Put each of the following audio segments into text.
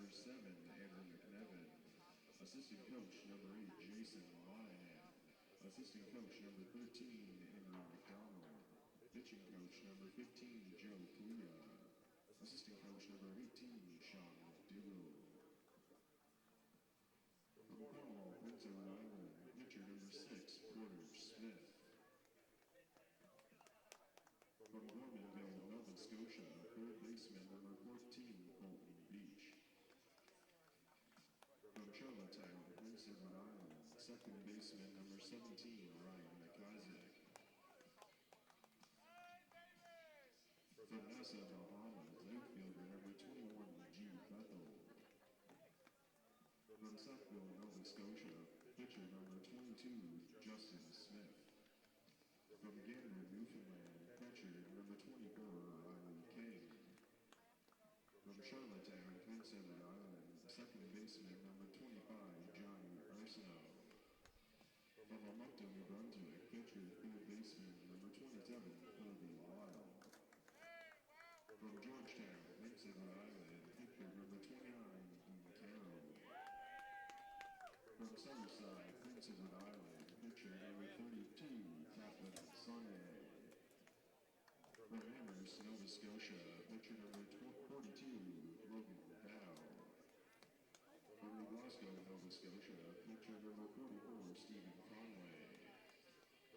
number 7, Andrew McNevin. Assistant coach number 8, Jason Monahan. Assistant coach number 13, Andrew McDonald. Pitching coach number 15, Joe Plia. Assistant coach number 18, Sean McDougall. From Cornwall, Prince Edward Island, pitcher number 6, Porter Smith. From Gormanville, Nova Scotia, third baseman number 14, Colton Beach. From Charlottetown, Prince Edward Island, second baseman number 17, Ryan McIsaac. From Nassau, Bahamas, outfielder number 21, G. Bethel. From Sackville, Nova Scotia, pitcher number 22, Justin Smith. From Gander, Newfoundland, pitcher number 24, Riley King. From Charlottetown, Prince Edward Island, second baseman number 25, Johnny Arsenault. From Almonte, New Brunswick, pitcher third baseman number 27, Colby Lyle. From Georgetown, Prince Edward Island, pitcher number 29, Dean Carroll. From Summerside, Prince Edward Island, pitcher number 32, Kaplan Sonne. From Amherst, Nova Scotia, pitcher number 42, Logan Dow. From New Glasgow, Nova Scotia, pitcher number 44, Stephen Conway.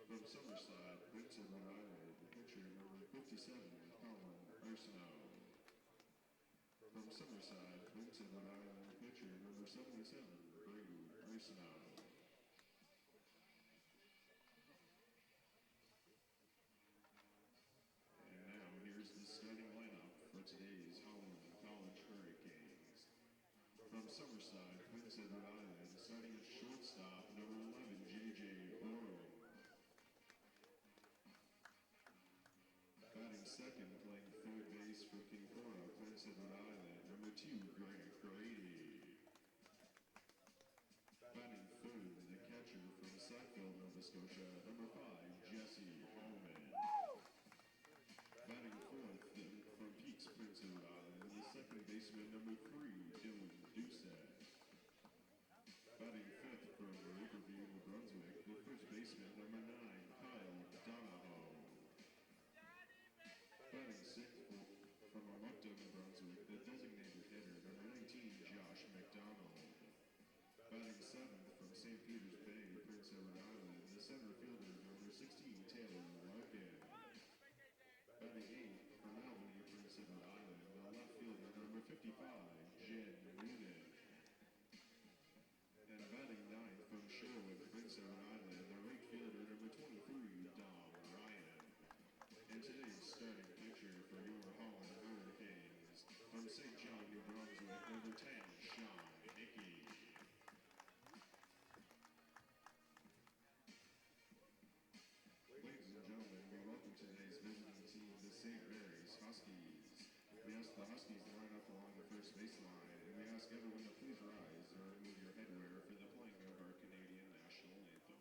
From Summerside, Prince Edward Island, pitcher number 57, Colin Arsenault. From Summerside, Prince Edward Island, pitcher number 77, Brady Arsenault. And now here's the starting lineup for today's Holland College Hurricanes. From Summerside, Prince Edward Island, starting at shortstop, number 11, J.J. Oro. Batting second, playing third base for Kincora, Prince Edward Island, number 2, Grant Grady. Batting third, the catcher from Sackville, Nova Scotia, number 5, Jesse Holman. Batting fourth, from Peaks, Prince Edward Island, the second baseman, number 3, Dylan Doucette. Batting fifth, from Riverview, New Brunswick, the first baseman, number 9, Kyle Donahoe. Batting sixth, from Almonte, New Brunswick, the designated hitter, number 19, Josh McDonald. Batting seventh, from St. Peter's Bay, Prince Edward Island, the center fielder, number 16, Taylor Larkin. Batting eighth, from Albany, Prince Edward Island, the left fielder, number 55, Jen Noonan. And batting ninth, from Sherwood, Prince Edward Island, the right fielder, number 23, Dom Ryan. And today's starting pitcher for your Holland Hurricanes, from St. John, New Brunswick, number 10, Sean Hickey. Ladies and gentlemen, we welcome today's visiting team, the St. Mary's Huskies. We ask the Huskies to line up along the first baseline, and we ask everyone to please rise or remove your headwear for the playing of our Canadian national anthem.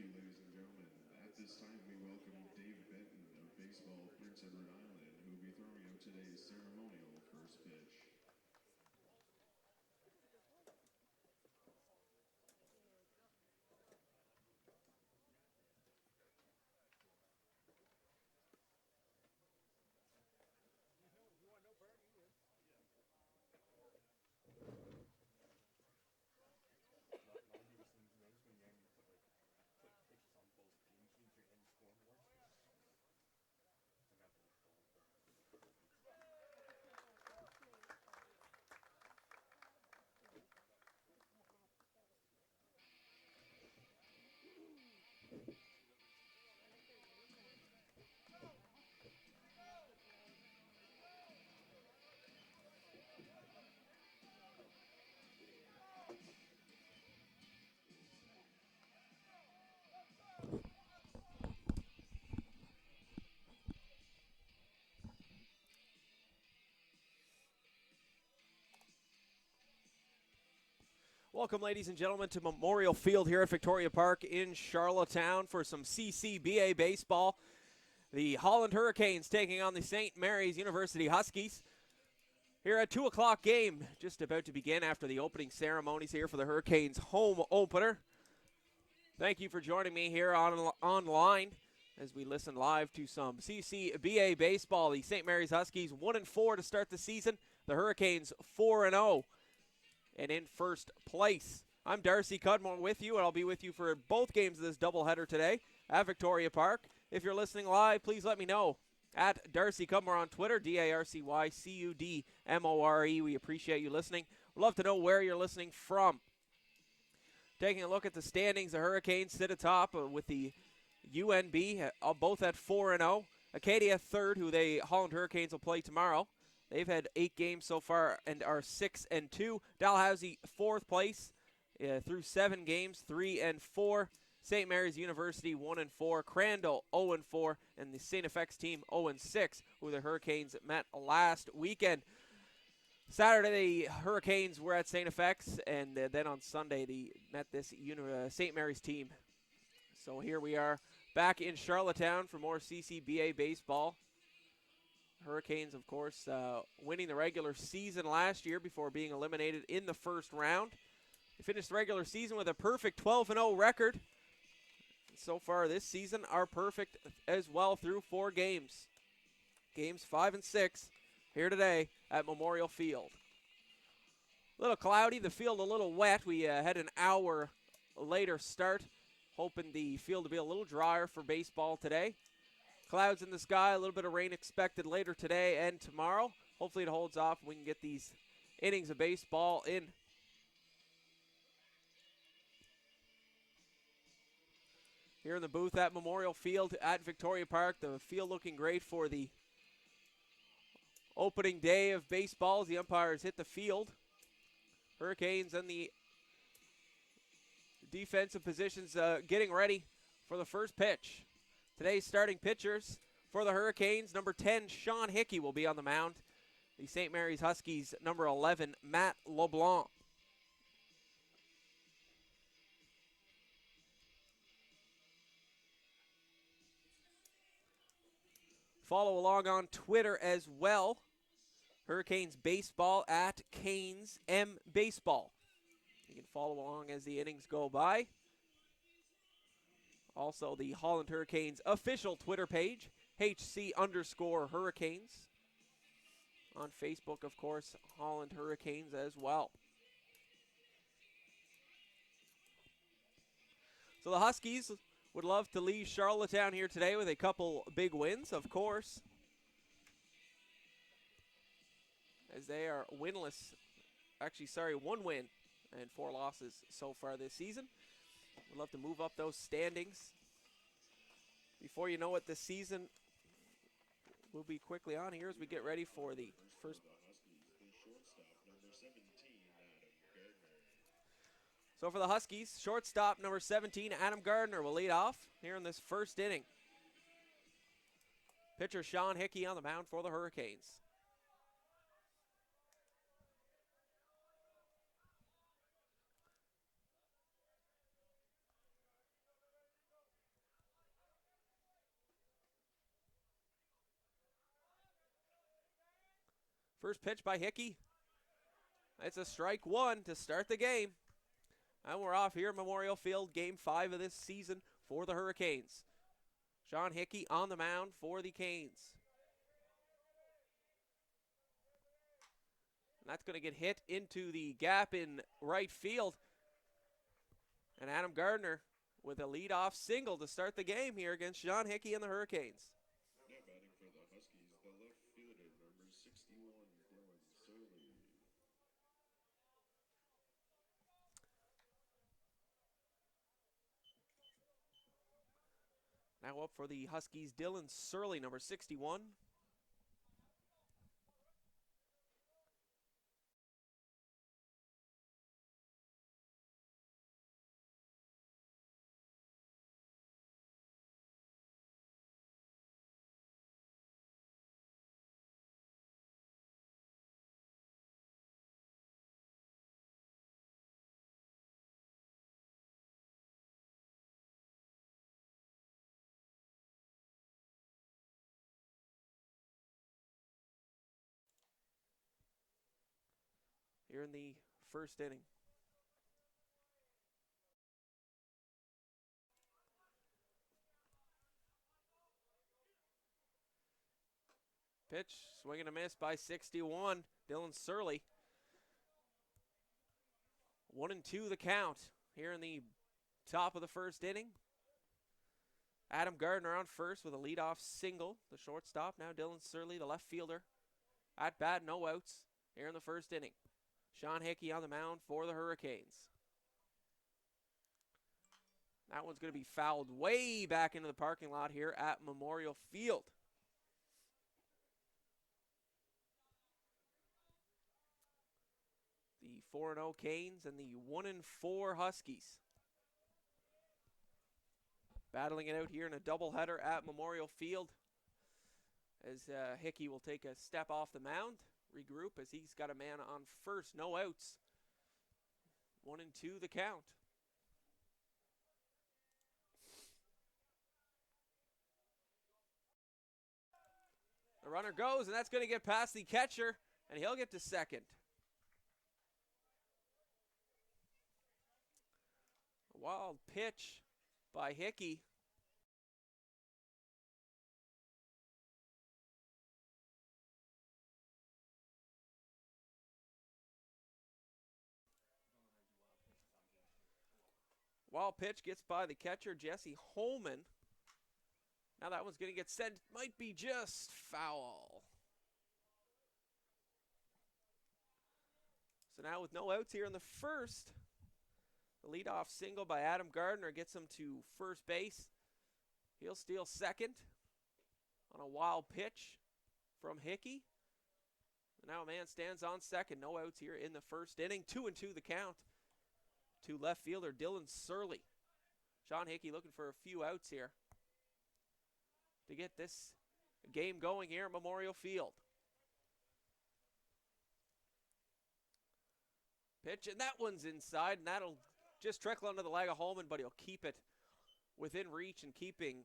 you, ladies and gentlemen. At this time, we welcome Dave Benton of Baseball Prince Edward Island, who will be throwing out today's ceremonial first pitch. Welcome, ladies and gentlemen, to Memorial Field here at Victoria Park in Charlottetown for some CCBA baseball. The Holland Hurricanes taking on the St. Mary's University Huskies. Here at 2 o'clock game, just about to begin after the opening ceremonies here for the Hurricanes home opener. Thank you for joining me here online as we listen live to some CCBA baseball. The St. Mary's Huskies 1-4 to start the season. The Hurricanes 4-0 and in first place. I'm Darcy Cudmore with you, and I'll be with you for both games of this doubleheader today at Victoria Park. If you're listening live, please let me know. At Darcy Cudmore on Twitter, DarcyCudmore. We appreciate you listening. We'd love to know where you're listening from. Taking a look at the standings, the Hurricanes sit atop with the UNB, both at 4-0. Acadia third, who the Holland Hurricanes will play tomorrow. They've had 8 games so far and are 6-2. Dalhousie fourth place through 7 games, 3-4. St. Mary's University 1-4. Crandall 0-4, and the St. FX team 0-6, who the Hurricanes met last weekend. Saturday, the Hurricanes were at St. FX, and then on Sunday they met this St. Mary's team. So here we are back in Charlottetown for more CCBA baseball. Hurricanes, of course, winning the regular season last year before being eliminated in the first round. They finished the regular season with a perfect 12-0 record. So far this season are perfect as well through 4 games. Games 5 and 6 here today at Memorial Field. A little cloudy, the field a little wet. We had an hour later start, hoping the field to be a little drier for baseball today. Clouds in the sky, a little bit of rain expected later today and tomorrow. Hopefully it holds off and we can get these innings of baseball in. Here in the booth at Memorial Field at Victoria Park, the field looking great for the opening day of baseball as the umpires hit the field. Hurricanes and the defensive positions getting ready for the first pitch. Today's starting pitchers for the Hurricanes, number 10, Sean Hickey will be on the mound. The St. Mary's Huskies, number 11, Matt LeBlanc. Follow along on Twitter as well. Hurricanes Baseball at Canes M Baseball. You can follow along as the innings go by. Also, the Holland Hurricanes official Twitter page, HC_Hurricanes. On Facebook, of course, Holland Hurricanes as well. So the Huskies would love to leave Charlottetown here today with a couple big wins, of course, as they are winless. Actually, sorry, 1 win and 4 losses so far this season. Would love to move up those standings. Before you know it, this season will be quickly on here as we get ready for the first. So for the Huskies, shortstop number 17, Adam Gardner, will lead off here in this first inning. Pitcher Sean Hickey on the mound for the Hurricanes. First pitch by Hickey. It's a strike one to start the game. And we're off here at Memorial Field, Game 5 of this season for the Hurricanes. Sean Hickey on the mound for the Canes. And that's going to get hit into the gap in right field. And Adam Gardner with a leadoff single to start the game here against Sean Hickey and the Hurricanes. Now batting for the Huskies, the left fielder, number 61, Dylan Surley. Now up for the Huskies, Dylan Surley, number 61. Here in the first inning. Pitch, swing and a miss by 61, Dylan Surley. 1-2 the count here in the top of the first inning. Adam Gardner on first with a leadoff single, the shortstop. Now Dylan Surley, the left fielder. At bat, no outs here in the first inning. Sean Hickey on the mound for the Hurricanes. That one's going to be fouled way back into the parking lot here at Memorial Field. The 4-0 Canes and the 1-4 Huskies. Battling it out here in a doubleheader at Memorial Field. As Hickey will take a step off the mound, regroup as he's got a man on first, no outs. 1-2 the count. The runner goes, and that's going to get past the catcher, and he'll get to second. A wild pitch by Hickey. Wild pitch gets by the catcher, Jesse Holman. Now that one's going to get sent. Might be just foul. So now with no outs here in the first, the leadoff single by Adam Gardner gets him to first base. He'll steal second on a wild pitch from Hickey. Now a man stands on second. No outs here in the first inning. 2-2 the count to left fielder Dylan Surley. Sean Hickey looking for a few outs here to get this game going here at Memorial Field. Pitch, and that one's inside, and that'll just trickle under the leg of Holman, but he'll keep it within reach and keeping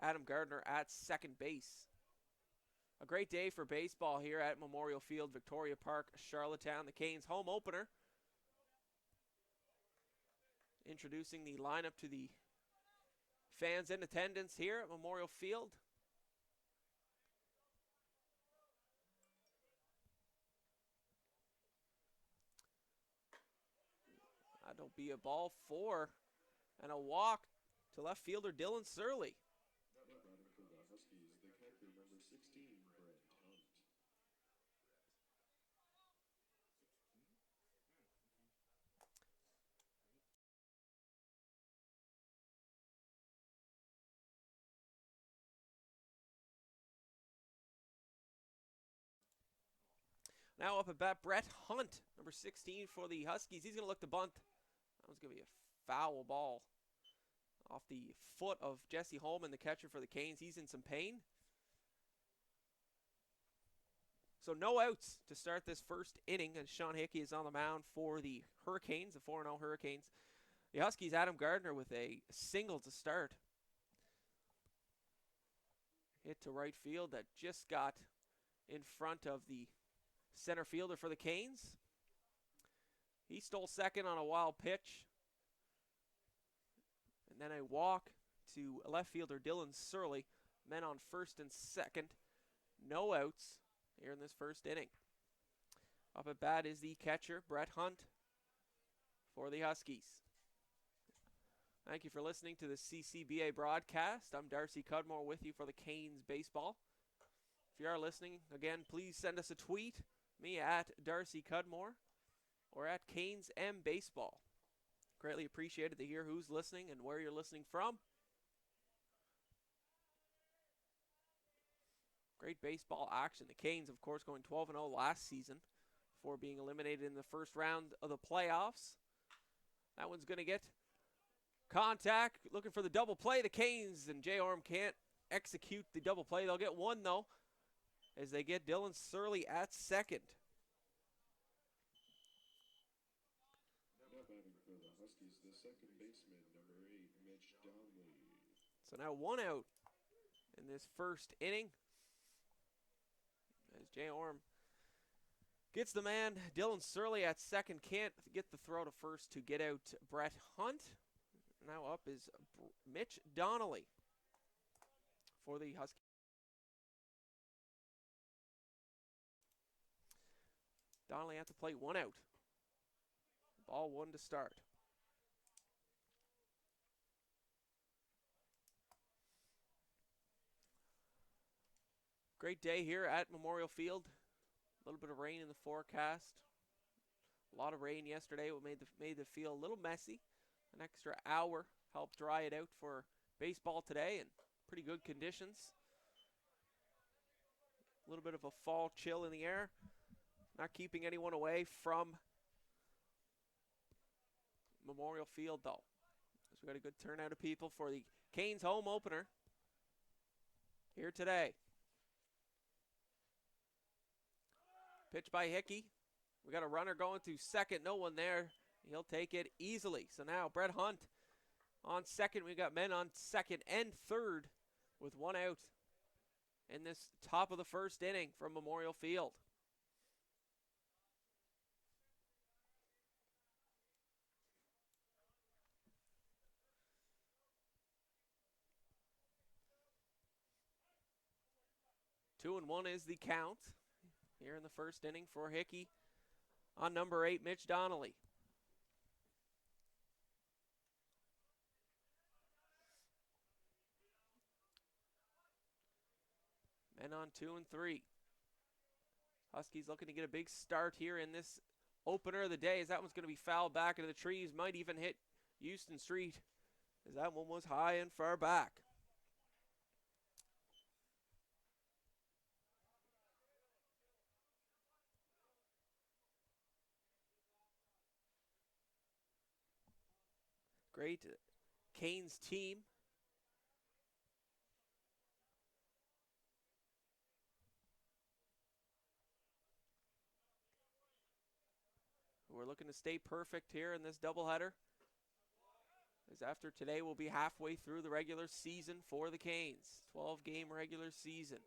Adam Gardner at second base. A great day for baseball here at Memorial Field, Victoria Park, Charlottetown. The Canes home opener. Introducing the lineup to the fans in attendance here at Memorial Field. That'll be a ball four and a walk to left fielder Dylan Surley. Now batting for the Huskies, the catcher, number 16, Brett Hunt. Now up at bat, Brett Hunt, number 16 for the Huskies. He's going to look to bunt. That was going to be a foul ball off the foot of Jesse Holman, the catcher for the Canes. He's in some pain. So no outs to start this first inning, and Sean Hickey is on the mound for the Hurricanes, the 4-0 Hurricanes. The Huskies, Adam Gardner with a single to start. Hit to right field that just got in front of the center fielder for the Canes. He stole second on a wild pitch. And then a walk to left fielder Dylan Surley. Men on first and second. No outs here in this first inning. Up at bat is the catcher, Brett Hunt, for the Huskies. Thank you for listening to the CCBA broadcast. I'm Darcy Cudmore with you for the Canes baseball. If you are listening, again, please send us a tweet, me at Darcy Cudmore or at Canes M Baseball. Greatly appreciated to hear who's listening and where you're listening from. Great baseball action. The Canes, of course, going 12-0 last season before being eliminated in the first round of the playoffs. That one's going to get contact. Looking for the double play. The Canes and Jay Orm can't execute the double play. They'll get one, though, as they get Dylan Surley at second. Now batting for the Huskies, the second baseman, number 8, Mitch Donnelly. So now one out in this first inning. As Jay Orm gets the man, Dylan Surley at second, can't get the throw to first to get out Brett Hunt. Now up is Mitch Donnelly for the Huskies. Donnelly at the plate, one out. Ball one to start. Great day here at Memorial Field. A little bit of rain in the forecast. A lot of rain yesterday. It made the field a little messy. An extra hour helped dry it out for baseball today, and pretty good conditions. A little bit of a fall chill in the air. Not keeping anyone away from Memorial Field, though. So we got a good turnout of people for the Canes home opener here today. Pitch by Hickey. We got a runner going to second. No one there. He'll take it easily. So now Brett Hunt on second. We got men on second and third with one out in this top of the first inning from Memorial Field. Two and one is the count here in the first inning for Hickey on number 8, Mitch Donnelly. Men on 2 and 3. Huskies looking to get a big start here in this opener of the day, as that one's going to be fouled back into the trees. Might even hit Houston Street, as that one was high and far back. Great Canes team. We're looking to stay perfect here in this doubleheader, as after today we'll be halfway through the regular season for the Canes. 12-game regular season.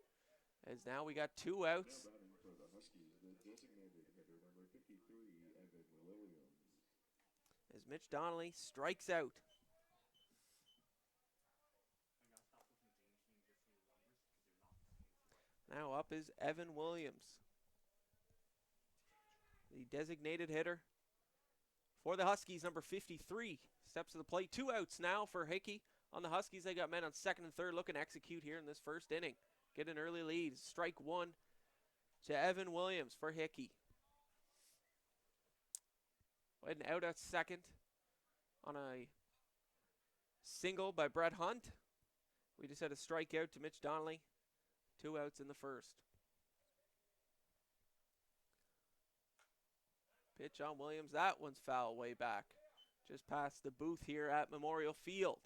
As now we got 2 outs. Now batting for the Huskies, the designated hitter, number 53, Evan Williams. As Mitch Donnelly strikes out. Now up is Evan Williams, the designated hitter for the Huskies, number 53. Steps to the plate. 2 outs now for Hickey. On the Huskies, they got men on second and third looking to execute here in this first inning. Get an early lead. Strike one to Evan Williams for Hickey. Heading out at second on a single by Brett Hunt. We just had a strikeout to Mitch Donnelly. 2 outs in the first. Pitch on Williams. That one's foul way back, just past the booth here at Memorial Field.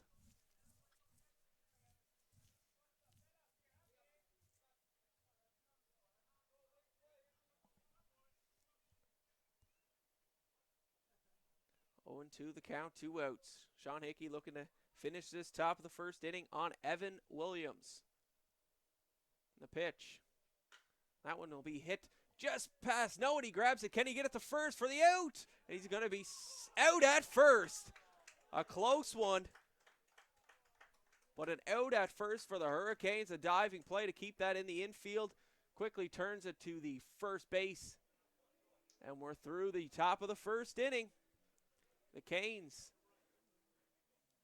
Oh, and 2 the count, 2 outs. Sean Hickey looking to finish this top of the first inning on Evan Williams. The pitch. That one will be hit just past. No, and he grabs it. Can he get it to first for the out? And he's going to be out at first. A close one. But an out at first for the Hurricanes. A diving play to keep that in the infield. Quickly turns it to the first base. And we're through the top of the first inning. The Canes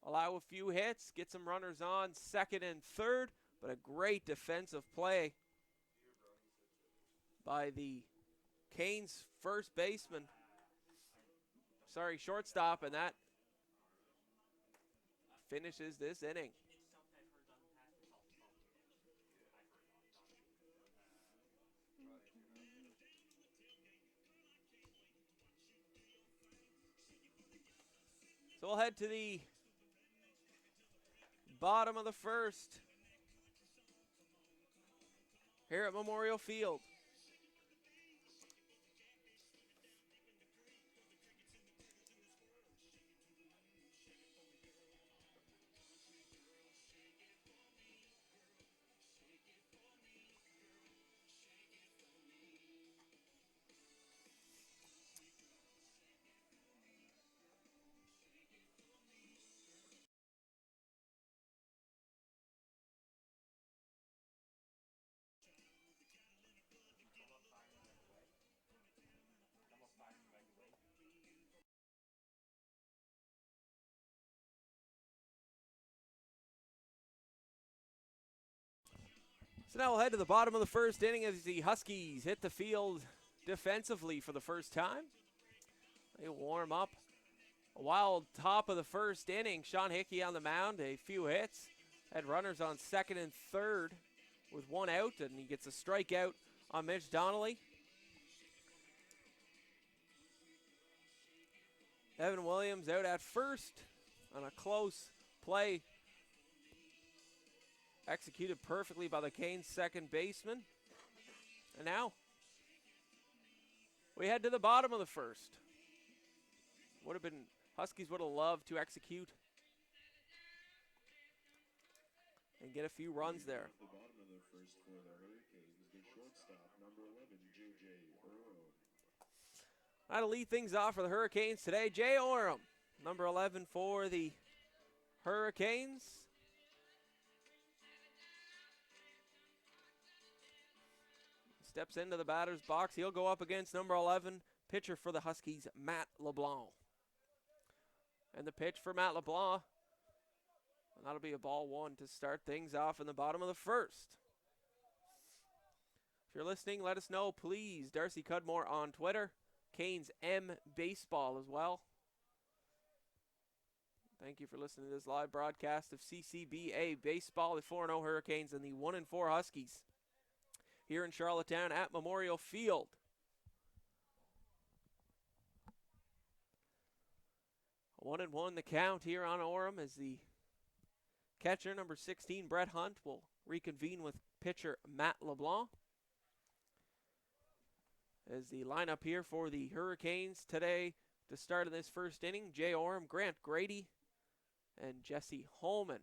allow a few hits, get some runners on second and third, but a great defensive play by the Canes first baseman. Shortstop, and that finishes this inning. So we'll head to the bottom of the first here at Memorial Field. So now we'll head to the bottom of the first inning as the Huskies hit the field defensively for the first time. They warm up. A wild top of the first inning. Sean Hickey on the mound, a few hits. Had runners on second and third with one out, and he gets a strikeout on Mitch Donnelly. Evan Williams out at first on a close play. Executed perfectly by the Canes second baseman. And now we head to the bottom of the first. Huskies would have loved to execute and get a few runs there. At the bottom of the first for the Hurricanes, the shortstop, number 11, J.J. Oram. Now to lead things off for the Hurricanes today, Jay Oram, number 11 for the Hurricanes. Steps into the batter's box. He'll go up against number 11, pitcher for the Huskies, Matt LeBlanc. And the pitch for Matt LeBlanc. And that'll be a ball one to start things off in the bottom of the first. If you're listening, let us know, please. Darcy Cudmore on Twitter. Canes M Baseball as well. Thank you for listening to this live broadcast of CCBA Baseball, the 4-0 Hurricanes and the 1-4 Huskies here in Charlottetown at Memorial Field. 1-1 the count here on Orem as the catcher, number 16, Brett Hunt, will reconvene with pitcher Matt LeBlanc. As the lineup here for the Hurricanes today to start in this first inning, Jay Orem, Grant Grady, and Jesse Holman.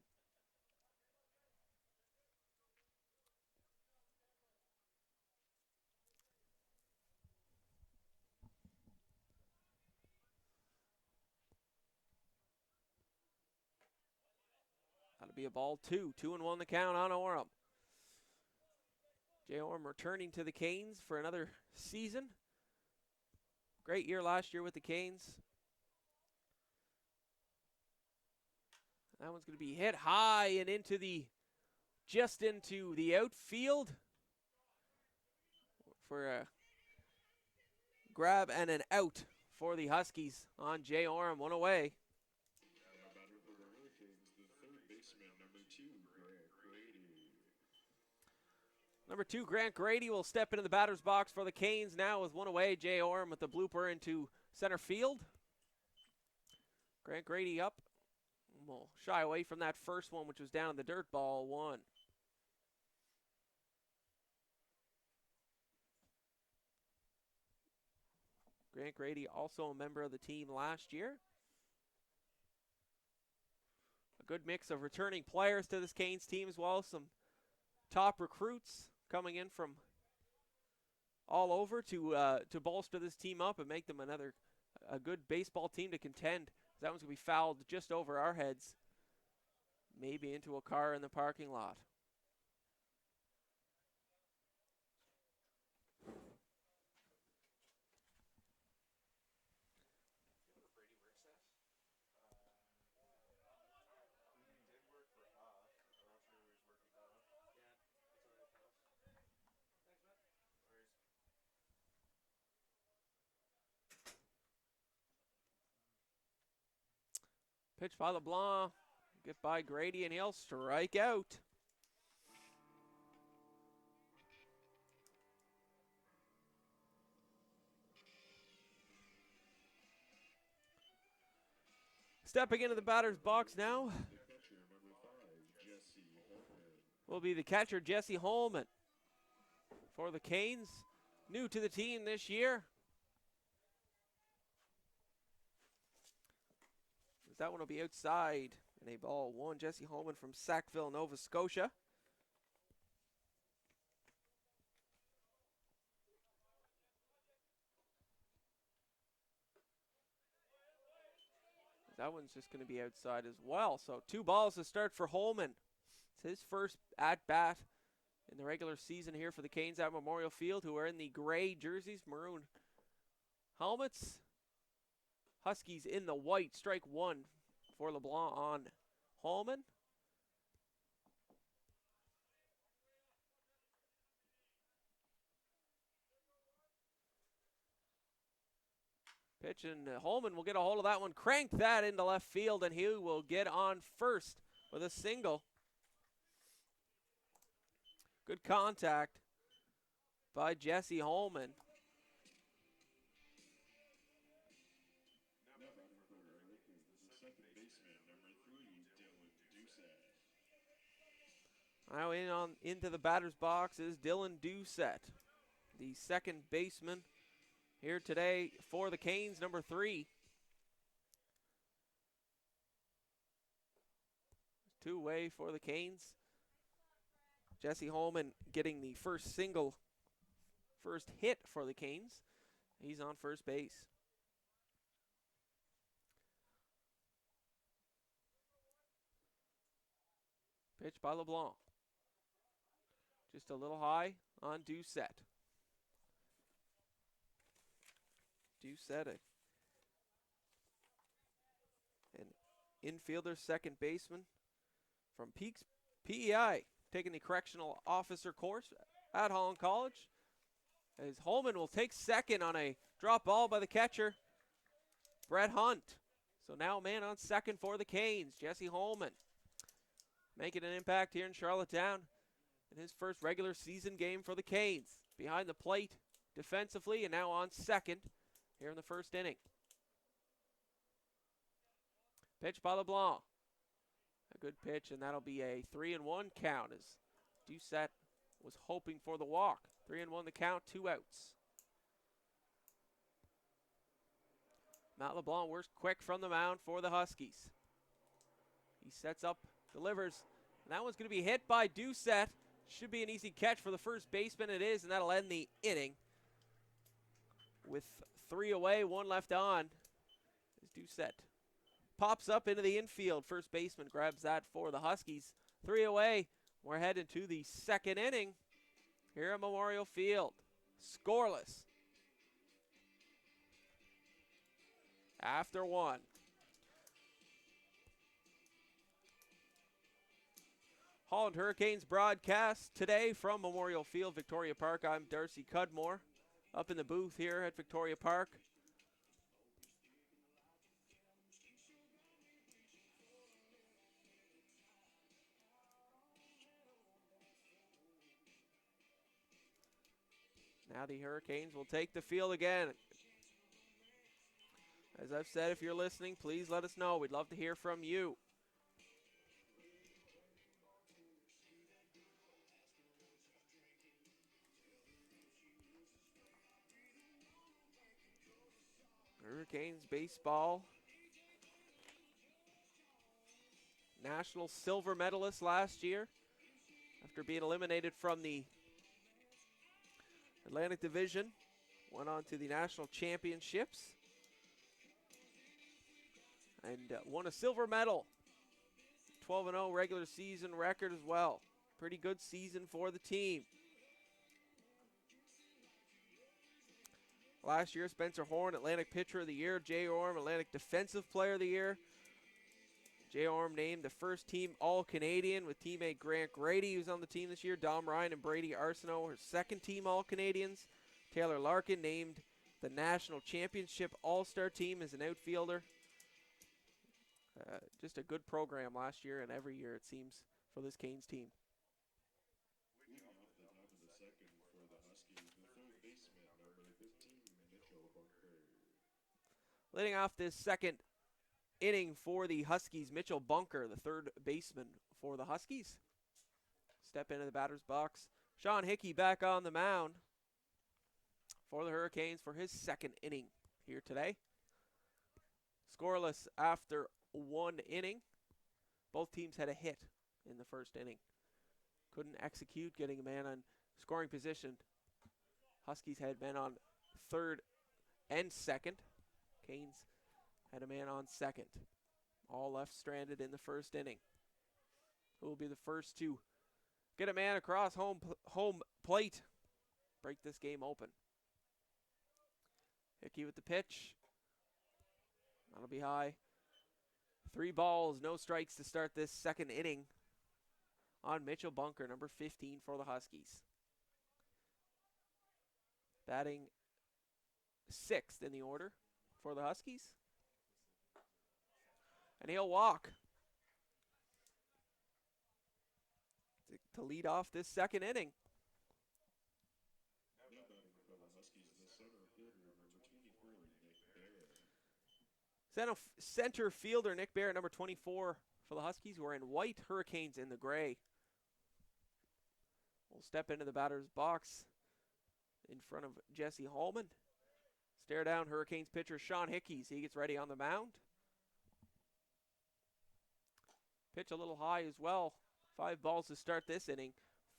That'll be a ball two. 2-1 the count on Orem. Jay Orem returning to the Canes for another season. Great year last year with the Canes. That one's going to be hit high and into the outfield for a grab and an out for the Huskies on Jay Orem. One away. Number 2, Grant Grady will step into the batter's box for the Canes now with one away. Jay Orem with the blooper into center field. Grant Grady up. We'll shy away from that first one, which was down in the dirt, ball one. Grant Grady also a member of the team last year. A good mix of returning players to this Canes team as well. Some top recruits coming in from all over to bolster this team up and make them a good baseball team to contend. That one's going to be fouled just over our heads, maybe into a car in the parking lot. Pitch by LeBlanc. Get by Grady, and he'll strike out. Stepping into the batter's box now will be the catcher, Jesse Holman, for the Canes. New to the team this year. That one will be outside. And a ball one. Jesse Holman from Sackville, Nova Scotia. That one's just going to be outside as well. So 2 balls to start for Holman. It's his first at-bat in the regular season here for the Canes at Memorial Field, who are in the gray jerseys, maroon helmets. Huskies in the white. Strike 1 for LeBlanc on Holman. Pitch, and Holman will get a hold of that one. Crank that into left field, and he will get on first with a single. Good contact by Jesse Holman. Now into the batter's box is Dylan Doucette, the second baseman here today for the Canes, number 3. 2 away for the Canes. Jesse Holman getting the first hit for the Canes. He's on first base. Pitch by LeBlanc. Just a little high on Doucette. Doucette, an infielder, second baseman from PEI, taking the correctional officer course at Holland College. As Holman will take second on a drop ball by the catcher, Brett Hunt. So now man on second for the Canes, Jesse Holman, making an impact here in Charlottetown in his first regular season game for the Canes. Behind the plate defensively, and now on second here in the first inning. Pitch by LeBlanc. A good pitch, and that'll be a 3-1 count as Doucette was hoping for the walk. 3-1 the count, 2 outs. Matt LeBlanc works quick from the mound for the Huskies. He sets up, delivers, and that one's going to be hit by Doucette. Should be an easy catch for the first baseman. It is, and that'll end the inning. With 3 away, 1 left on, as Doucette pops up into the infield. First baseman grabs that for the Huskies. 3 away. We're heading to the second inning here at Memorial Field. Scoreless after 1. Holland Hurricanes broadcast today from Memorial Field, Victoria Park. I'm Darcy Cudmore up in the booth here at Victoria Park. Now the Hurricanes will take the field again. As I've said, if you're listening, please let us know. We'd love to hear from you. Hurricanes baseball. National silver medalist last year after being eliminated from the Atlantic Division. Went on to the National Championships. And won a silver medal. 12-0 regular season record as well. Pretty good season for the team. Last year, Spencer Horn, Atlantic Pitcher of the Year. Jay Orm, Atlantic Defensive Player of the Year. Jay Orm named the first team All-Canadian with teammate Grant Grady, who's on the team this year. Dom Ryan and Brady Arsenault are second team All-Canadians. Taylor Larkin named the National Championship All-Star team as an outfielder. Just a good program last year and every year, it seems, for this Canes team. Leading off the top of the second for the Huskies, the third baseman, number 15, Mitchell Bunker. Leading off this second inning for the Huskies, Mitchell Bunker, the third baseman for the Huskies. Step into the batter's box. Sean Hickey back on the mound for the Hurricanes for his second inning here today. Scoreless after one inning. Both teams had a hit in the first inning. Couldn't execute, getting a man on scoring position. Huskies had men on third and second. Canes had a man on second. All left stranded in the first inning. Who will be the first to get a man across home plate? Break this game open. Hickey with the pitch. That'll be high. 3 balls, no strikes to start this second inning on Mitchell Bunker, number 15 for the Huskies. Batting 6th in the order for the Huskies. And he'll walk to lead off this second inning. Now batting for the Huskies, the center fielder, number 24, Nick Bear. Center fielder Nick Bear, number 24 for the Huskies, who are in white, Hurricanes in the gray. We'll step into the batter's box in front of Jesse Hallman. Stare down Hurricanes pitcher Sean Hickey. He gets ready on the mound. Pitch a little high as well. 5 balls to start this inning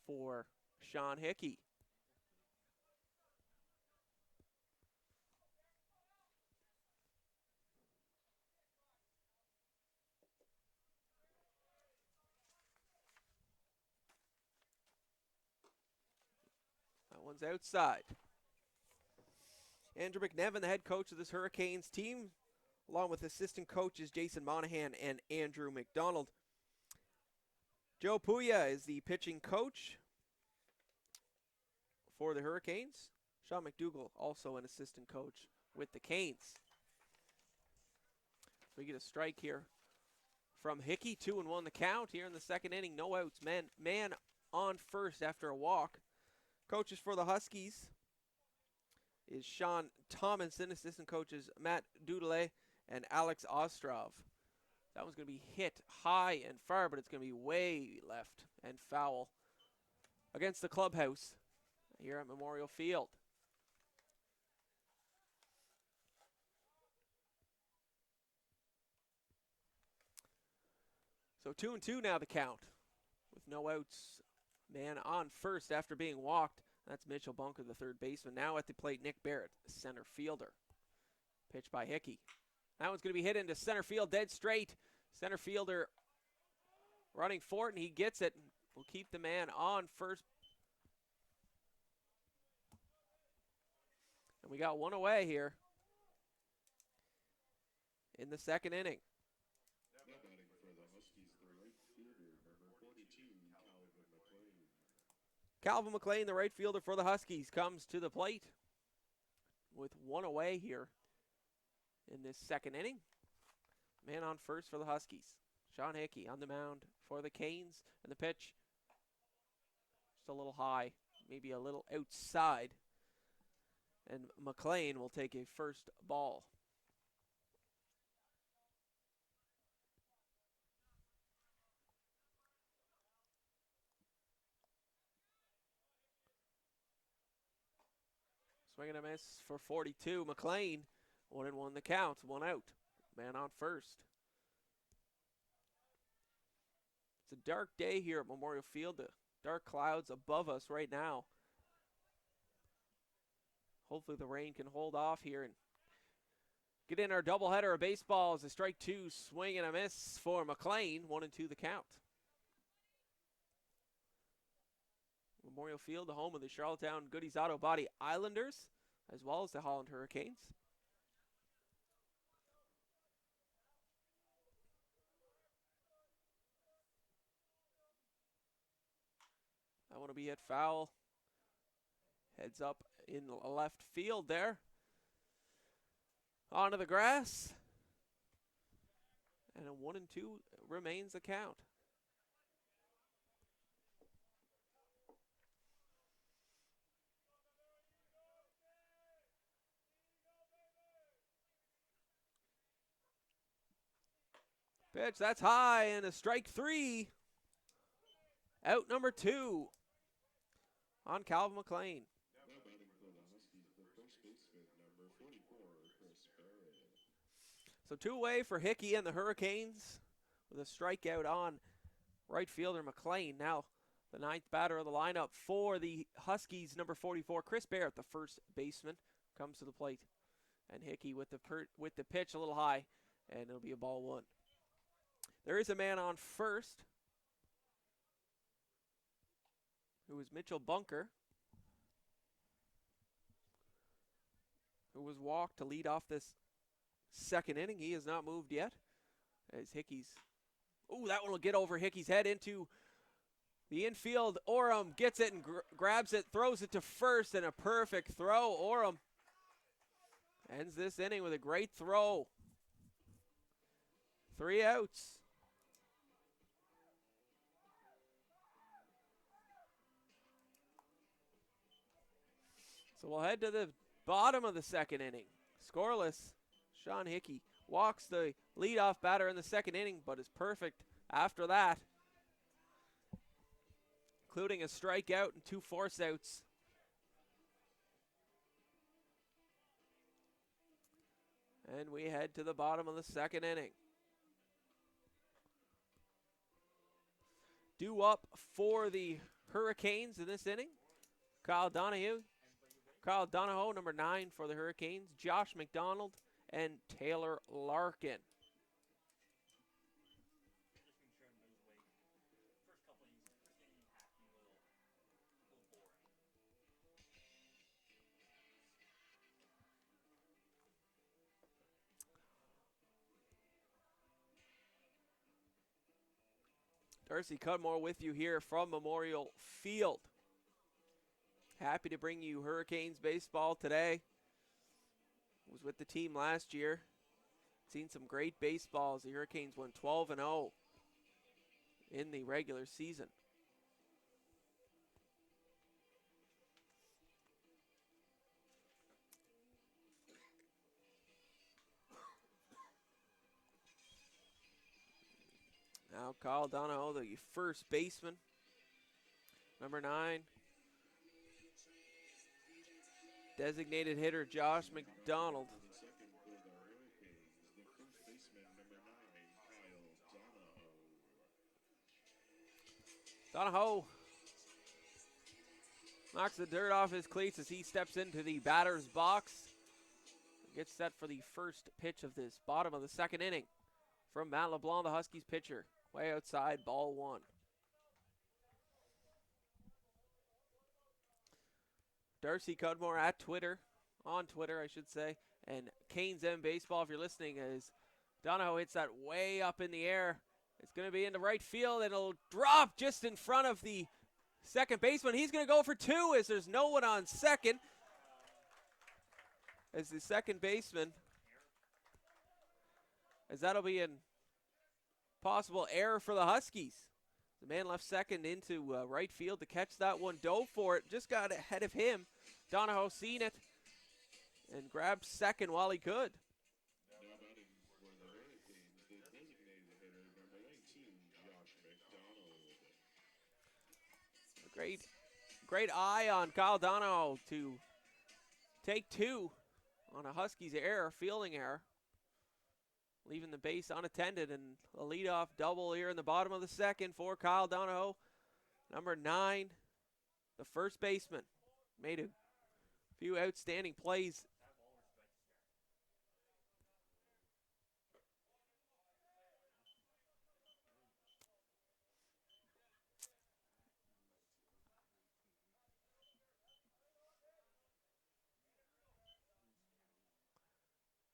for Sean Hickey. That one's outside. Andrew McNevin, the head coach of this Hurricanes team, along with assistant coaches Jason Monahan and Andrew McDonald. Joe Puya is the pitching coach for the Hurricanes. Sean McDougall, also an assistant coach with the Canes. We get a strike here from Hickey. 2-1 the count here in the second inning. No outs. Man on first after a walk. Coaches for the Huskies is Sean Tomlinson. Assistant coaches Matt Dudelet and Alex Ostrov. That one's going to be hit high and far, but it's going to be way left and foul against the clubhouse here at Memorial Field. So 2-2 now the count with no outs. Man on first after being walked. That's Mitchell Bunker, the third baseman. Now at the plate, Nick Barrett, the center fielder. Pitch by Hickey. That one's going to be hit into center field, dead straight. Center fielder running for it, and he gets it. We'll keep the man on first. And we got one away here in the second inning. Now batting for the Huskies, the right fielder, number 42, Calvin McLean. Calvin McLean, the right fielder for the Huskies, comes to the plate with one away here in this second inning. Man on first for the Huskies. Sean Hickey on the mound for the Canes. And the pitch just a little high, maybe a little outside. And McLean will take a first ball. Swing and a miss for 42. McLean 1-1 the count. 1 out. Man on first. It's a dark day here at Memorial Field. The dark clouds above us right now. hopefully the rain can hold off here and get in our doubleheader of baseball as a strike two, swing and a miss for McLean. 1-2 the count. Memorial Field, the home of the Charlottetown Goodies Auto Body Islanders, as well as the Holland Hurricanes. I want to be hit foul. Heads up in left field there. Onto the grass. And a 1-2 remains the count. Pitch, that's high, and a strike three. Out number 2 on Calvin McLean. Now batting for the Huskies, the first baseman, number 44, Chris Barrett. So 2 away for Hickey and the Hurricanes with a strikeout on right fielder McLean. Now the 9th batter of the lineup for the Huskies, number 44, Chris Barrett, the first baseman, comes to the plate. And Hickey with the pitch a little high, and it'll be a ball 1. There is a man on first, who is Mitchell Bunker, who was walked to lead off this second inning. He has not moved yet. As Hickey's, that one will get over Hickey's head into the infield. Oram gets it and grabs it, throws it to first, and a perfect throw. Oram ends this inning with a great throw. 3 outs. So we'll head to the bottom of the second inning. Scoreless. Sean Hickey walks the leadoff batter in the second inning, but is perfect after that, including a strikeout and 2 force outs. And we head to the bottom of the second inning. Due up for the Hurricanes in this inning, Kyle Donahoe, number 9 for the Hurricanes, Josh McDonald, and Taylor Larkin. Darcy Cudmore with you here from Memorial Field. Happy to bring you Hurricanes baseball today. Was with the team last year. Seen some great baseballs. The Hurricanes went 12-0 in the regular season. Now Kyle Donahoe, the first baseman, number 9. Designated hitter Josh McDonald. Donahoe knocks the dirt off his cleats as he steps into the batter's box. Gets set for the first pitch of this bottom of the second inning from Matt LeBlanc, the Huskies pitcher. Way outside, ball 1. Darcy Cudmore at Twitter, on Twitter I should say, and Canes M Baseball if you're listening, as Donahoe hits that way up in the air. It's going to be in the right field, and it'll drop just in front of the second baseman. He's going to go for 2 as there's no one on second. As the second baseman, as that'll be an possible error for the Huskies. The man left second into right field to catch that one, dove for it, just got ahead of him. Donahoe seen it and grabbed second while he could. Now batting for the Hurricanes, the designated hitter, number 19, Josh McDonald. Great eye on Kyle Donahoe to take 2 on a Huskies error, fielding error, leaving the base unattended, and a leadoff double here in the bottom of the second for Kyle Donahoe. Number 9, the first baseman, made a Few outstanding plays.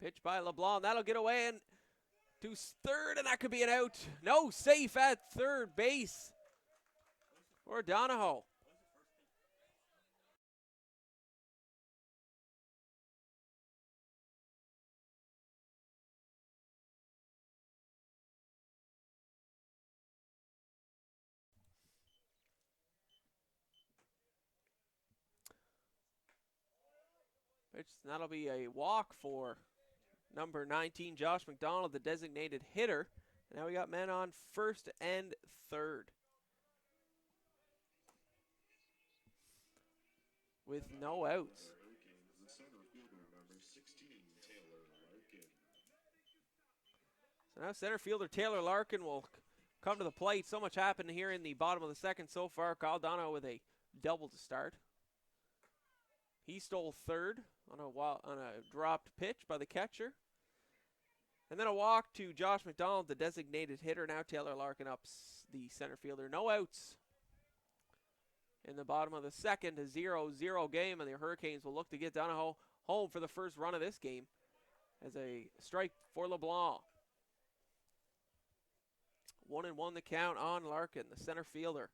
Pitch by LeBlanc. That'll get away and to third, and that could be an out. No, safe at third base for Donahoe. Pitch, that'll be a walk for number 19, Josh McDonald, the designated hitter. Now we got men on first and third. With no outs. The center fielder, number 16, Taylor Larkin. So now center fielder Taylor Larkin will come to the plate. So much happened here in the bottom of the second so far. Kyle Donahoe with a double to start. He stole third on a dropped pitch by the catcher. And then a walk to Josh McDonald, the designated hitter. Now Taylor Larkin ups the center fielder. No outs in the bottom of the second. A 0-0 game, and the Hurricanes will look to get Donahoe home for the first run of this game as a strike for LeBlanc. 1-1 the count on Larkin, the center fielder.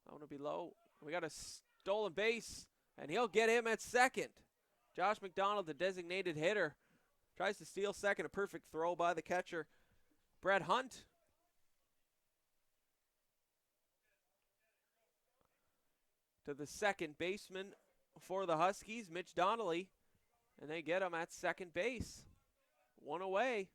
That one will be low. We got a stolen base, and he'll get him at second. Josh McDonald, the designated hitter, tries to steal second. A perfect throw by the catcher, Brett Hunt. To the second baseman for the Huskies, Mitch Donnelly, and they get him at second base. One away.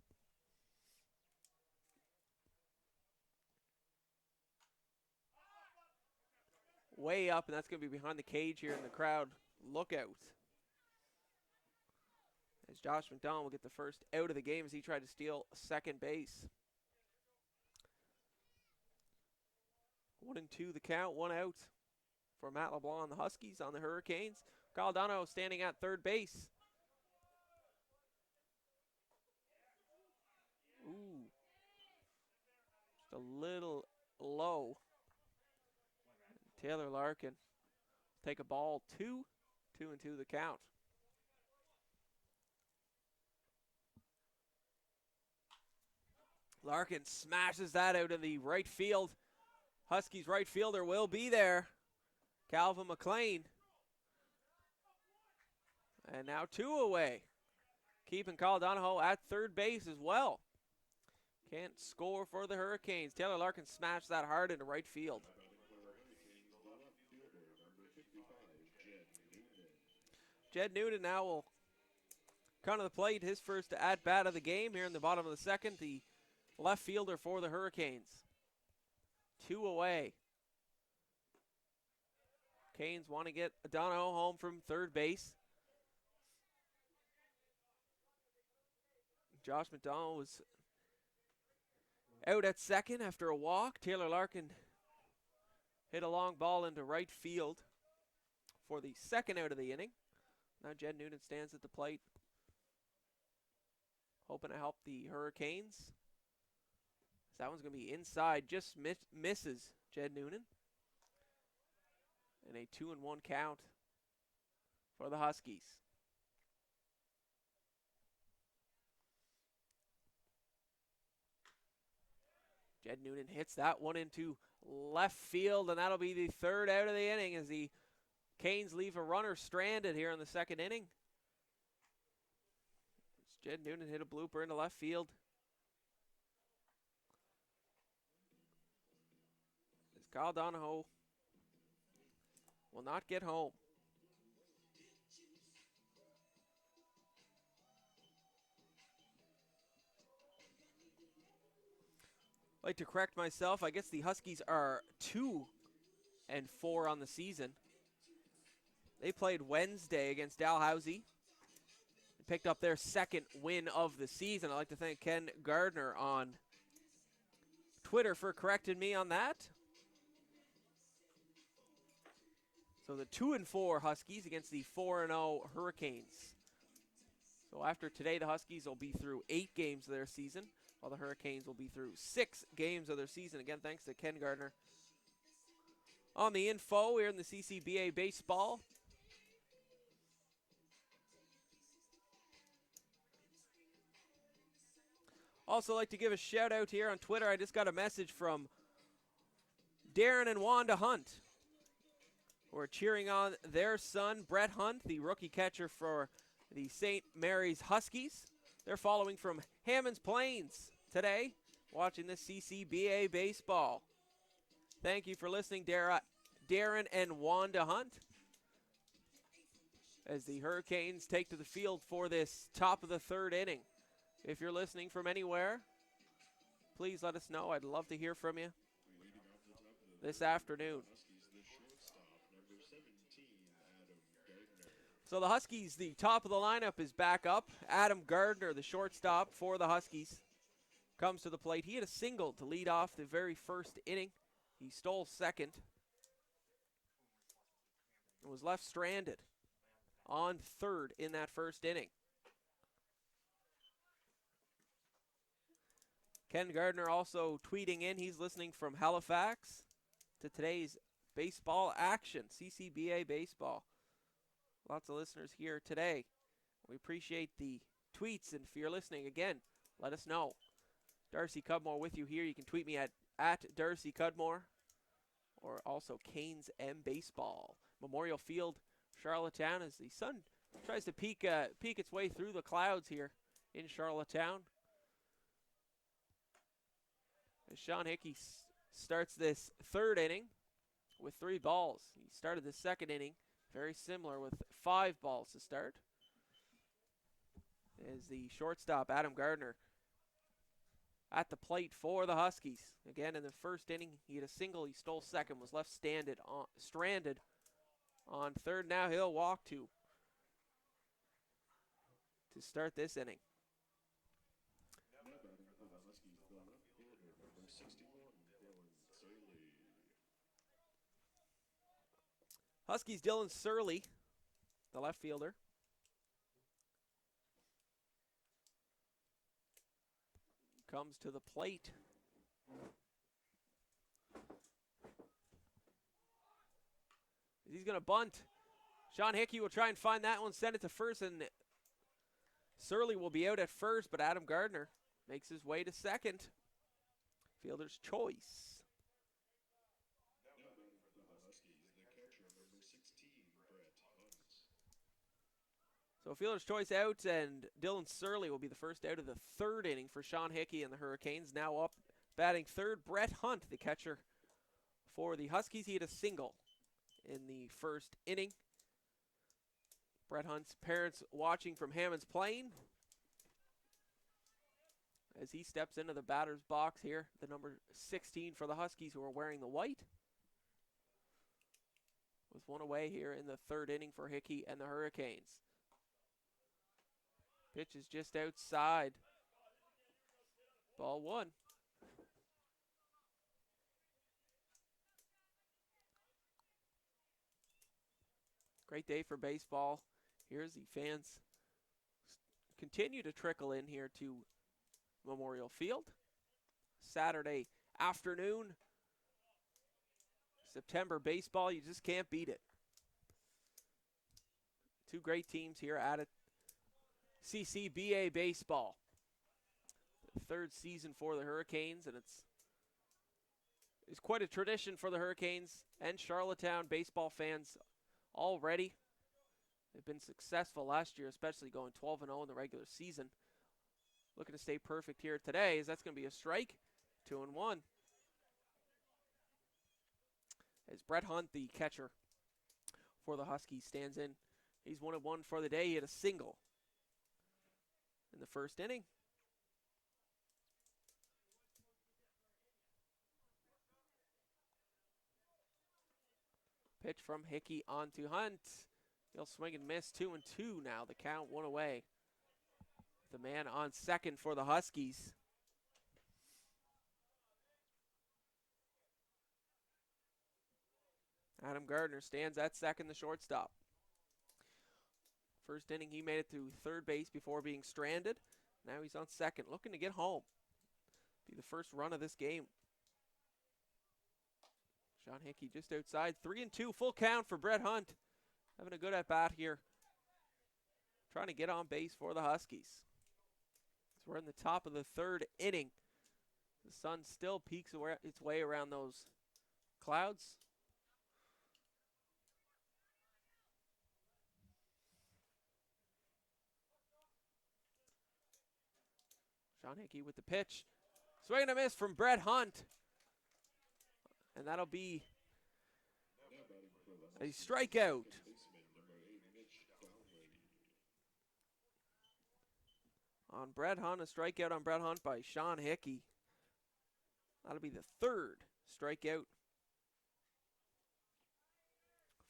Way up, and that's going to be behind the cage here in the crowd. Look out. As Josh McDonald will get the first out of the game as he tried to steal second base. 1-2 the count, one out for Matt LeBlanc and the Huskies on the Hurricanes. Kyle Donahoe standing at third base. Ooh. Just a little low. Taylor Larkin take a ball, 2-2 the count. Larkin smashes that out in the right field. Huskies right fielder will be there, Calvin McLean. And now 2 away. Keeping Kyle Donahoe at third base as well. Can't score for the Hurricanes. Taylor Larkin smashed that hard into right field. Jed Noonan now will come to the plate. His first at-bat of the game here in the bottom of the second. The left fielder for the Hurricanes. 2 away. Canes want to get Donahoe home from third base. Josh McDonald was out at second after a walk. Taylor Larkin hit a long ball into right field for the second out of the inning. Now Jed Noonan stands at the plate, hoping to help the Hurricanes. That one's going to be inside, just misses Jed Noonan. And a 2-1 count for the Huskies. Jed Noonan hits that one into left field, and that'll be the third out of the inning as the Canes leave a runner stranded here in the second inning. Jed Noonan hit a blooper into left field. As Kyle Donahoe will not get home. I'd like to correct myself. I guess the Huskies are 2-4 on the season. They played Wednesday against Dalhousie. Picked up their second win of the season. I'd like to thank Ken Gardner on Twitter for correcting me on that. So the 2-4 Huskies against the 4-0 Hurricanes. So after today, the Huskies will be through 8 games of their season, while the Hurricanes will be through 6 games of their season. Again, thanks to Ken Gardner on the info here in the CCBA baseball. Also like to give a shout out here on Twitter. I just got a message from Darren and Wanda Hunt, who are cheering on their son, Brett Hunt, the rookie catcher for the St. Mary's Huskies. They're following from Hammonds Plains today, watching the CCBA baseball. Thank you for listening, Darren and Wanda Hunt, as the Hurricanes take to the field for this top of the 3rd inning. If you're listening from anywhere, please let us know. I'd love to hear from you this afternoon. So the Huskies, the top of the lineup is back up. Adam Gardner, the shortstop for the Huskies, comes to the plate. He had a single to lead off the very first inning. He stole second and was left stranded on third in that first inning. Ken Gardner also tweeting in. He's listening from Halifax to today's baseball action, CCBA baseball. Lots of listeners here today. We appreciate the tweets, and if you're listening again, let us know. Darcy Cudmore with you here. You can tweet me at Darcy Cudmore, or also Canes M Baseball. Memorial Field, Charlottetown, as the sun tries to peek its way through the clouds here in Charlottetown. As Sean Hickey starts this 3rd inning with 3 balls. He started the 2nd inning very similar with 5 balls to start. As the shortstop, Adam Gardner, at the plate for the Huskies. Again, in the first inning, he had a single. He stole second, was left stranded on third. Now he'll walk to start this inning. Huskies Dylan Surley, the left fielder. Comes to the plate. He's going to bunt. Sean Hickey will try and find that one, send it to first, and Surley will be out at first, but Adam Gardner makes his way to second. Fielder's choice. So fielder's choice out, and Dylan Surley will be the first out of the 3rd inning for Sean Hickey and the Hurricanes. Now up batting 3rd, Brett Hunt, the catcher for the Huskies. He had a single in the first inning. Brett Hunt's parents watching from Hammonds Plain as he steps into the batter's box here. The number 16 for the Huskies, who are wearing the white. With one away here in the 3rd inning for Hickey and the Hurricanes. Pitch is just outside. Ball 1. Great day for baseball. Here's the fans continue to trickle in here to Memorial Field. Saturday afternoon. September baseball, you just can't beat it. 2 great teams here at it. CCBA baseball. The 3rd season for the Hurricanes, and it's quite a tradition for the Hurricanes and Charlottetown baseball fans already. They've been successful last year, especially going 12-0 in the regular season. Looking to stay perfect here today, as that's going to be a strike. 2-1. As Brett Hunt, the catcher for the Huskies, stands in. He's 1-1 for the day. He had a single in the first inning. Pitch from Hickey on to Hunt. He'll swing and miss. 2-2 now. The count, 1 away. The man on second for the Huskies. Adam Gardner stands at second, the shortstop. First inning, he made it to third base before being stranded. Now he's on second, looking to get home. Be the first run of this game. Sean Hickey just outside. 3-2, full count for Brett Hunt. Having a good at-bat here. Trying to get on base for the Huskies. So we're in the top of the third inning. The sun still peeks its way around those clouds. Sean Hickey with the pitch. Swing and a miss from Brett Hunt. And that'll be a strikeout. On Brett Hunt, a strikeout on Brett Hunt by Sean Hickey. That'll be the third strikeout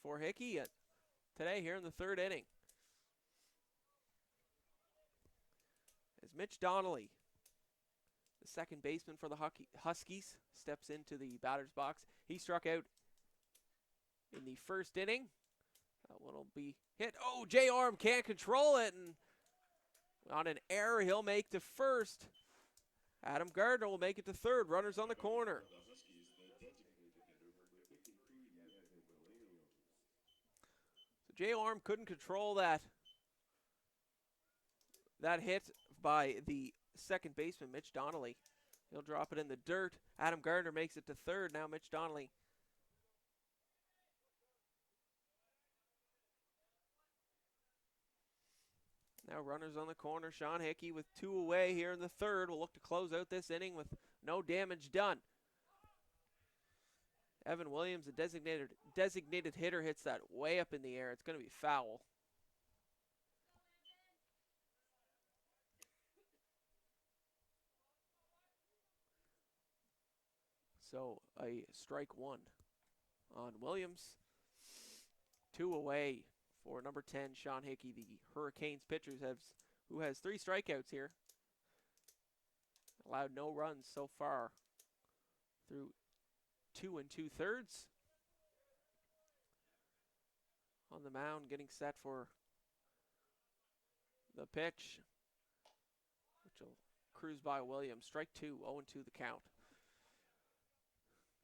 for Hickey today here in the third inning. As Mitch Donnelly, the second baseman for the Huskies, steps into the batter's box. He struck out in the first inning. That one will be hit. Oh, Jay Orm can't control it, and on an error, he'll make to first. Adam Gardner will make it to third. Runners on the corner. So Jay Orm couldn't control that hit by the second baseman, Mitch Donnelly. He'll drop it in the dirt. Adam Gardner makes it to third. Now Mitch Donnelly. Now runners on the corner. Sean Hickey with two away here in the third will look to close out this inning with no damage done. Evan Williams, a designated hitter, hits that way up in the air. It's going to be foul. So a strike one on Williams. Two away for number 10, Sean Hickey, the Hurricanes pitcher, who has 3 strikeouts here. Allowed no runs so far through 2 2/3. On the mound, getting set for the pitch, which will cruise by Williams. Strike 2, 0-2 the count.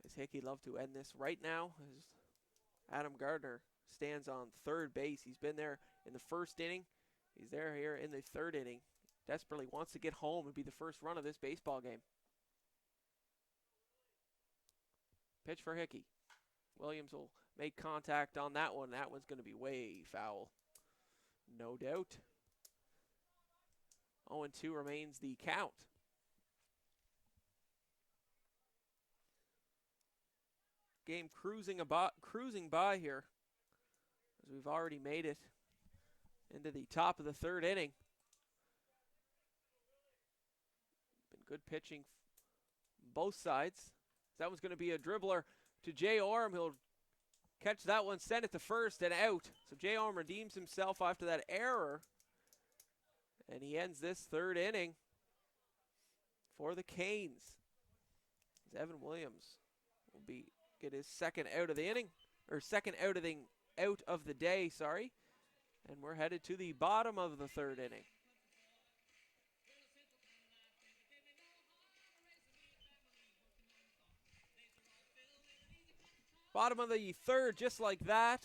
As Hickey love to end this right now, as Adam Gardner stands on third base. He's been there in the first inning. He's there here in the third inning. Desperately wants to get home and be the first run of this baseball game. Pitch for Hickey. Williams will make contact on that one. That one's going to be way foul. No doubt. 0-2 remains the count. Game cruising by here, as we've already made it into the top of the third inning. Been good pitching both sides. That one's going to be a dribbler to Jay Orm. He'll catch that one, send it to first, and out. So Jay Orm redeems himself after that error, and he ends this third inning for the Canes. As Evan Williams will get his second out of the inning, or second out of the day, sorry. And we're headed to the bottom of the third inning. Bottom of the third, just like that.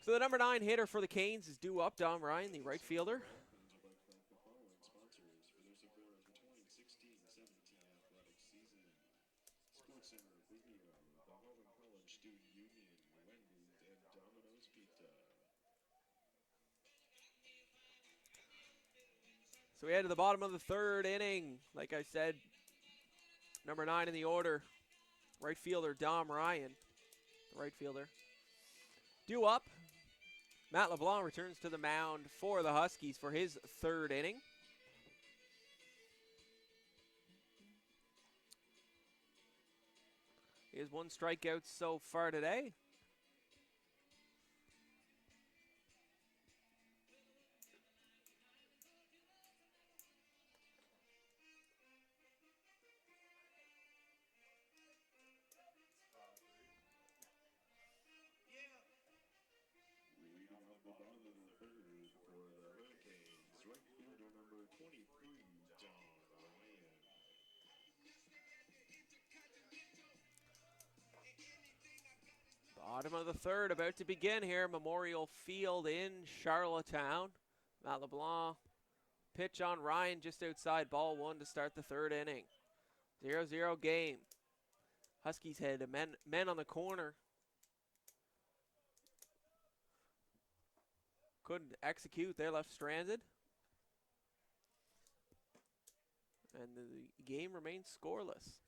So the number 9 hitter for the Canes is due up, Dom Ryan, the right fielder. So we head to the bottom of the third inning. Like I said, number 9 in the order, right fielder Dom Ryan, the right fielder. Due up. Matt LeBlanc returns to the mound for the Huskies for his third inning. He has 1 strikeout so far today. 23, Dom Ryan. Bottom of the third about to begin here. Memorial Field in Charlottetown. Matt LeBlanc pitch on Ryan just outside ball one to start the third inning. 0-0 game. Huskies had men on the corner. Couldn't execute. They're left stranded. And the game remains scoreless.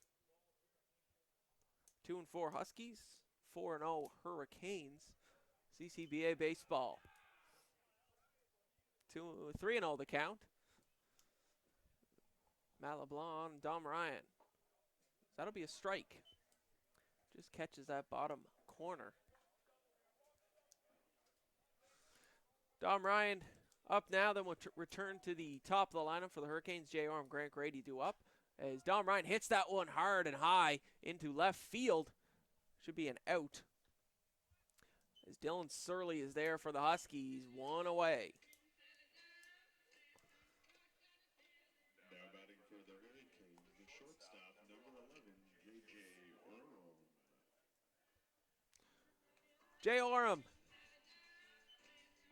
2-4 Huskies. 4-0 Hurricanes. CCBA baseball. 3-0 the count. Matt LeBlanc, Dom Ryan. That'll be a strike. Just catches that bottom corner. Dom Ryan up now, then we'll return to the top of the lineup for the Hurricanes. J.R. and Grant Grady due up. As Dom Ryan hits that one hard and high into left field. Should be an out. As Dylan Surley is there for the Huskies, one away. Now batting for the Hurricanes, the shortstop, number 11, J.J. Orem. Jay Orem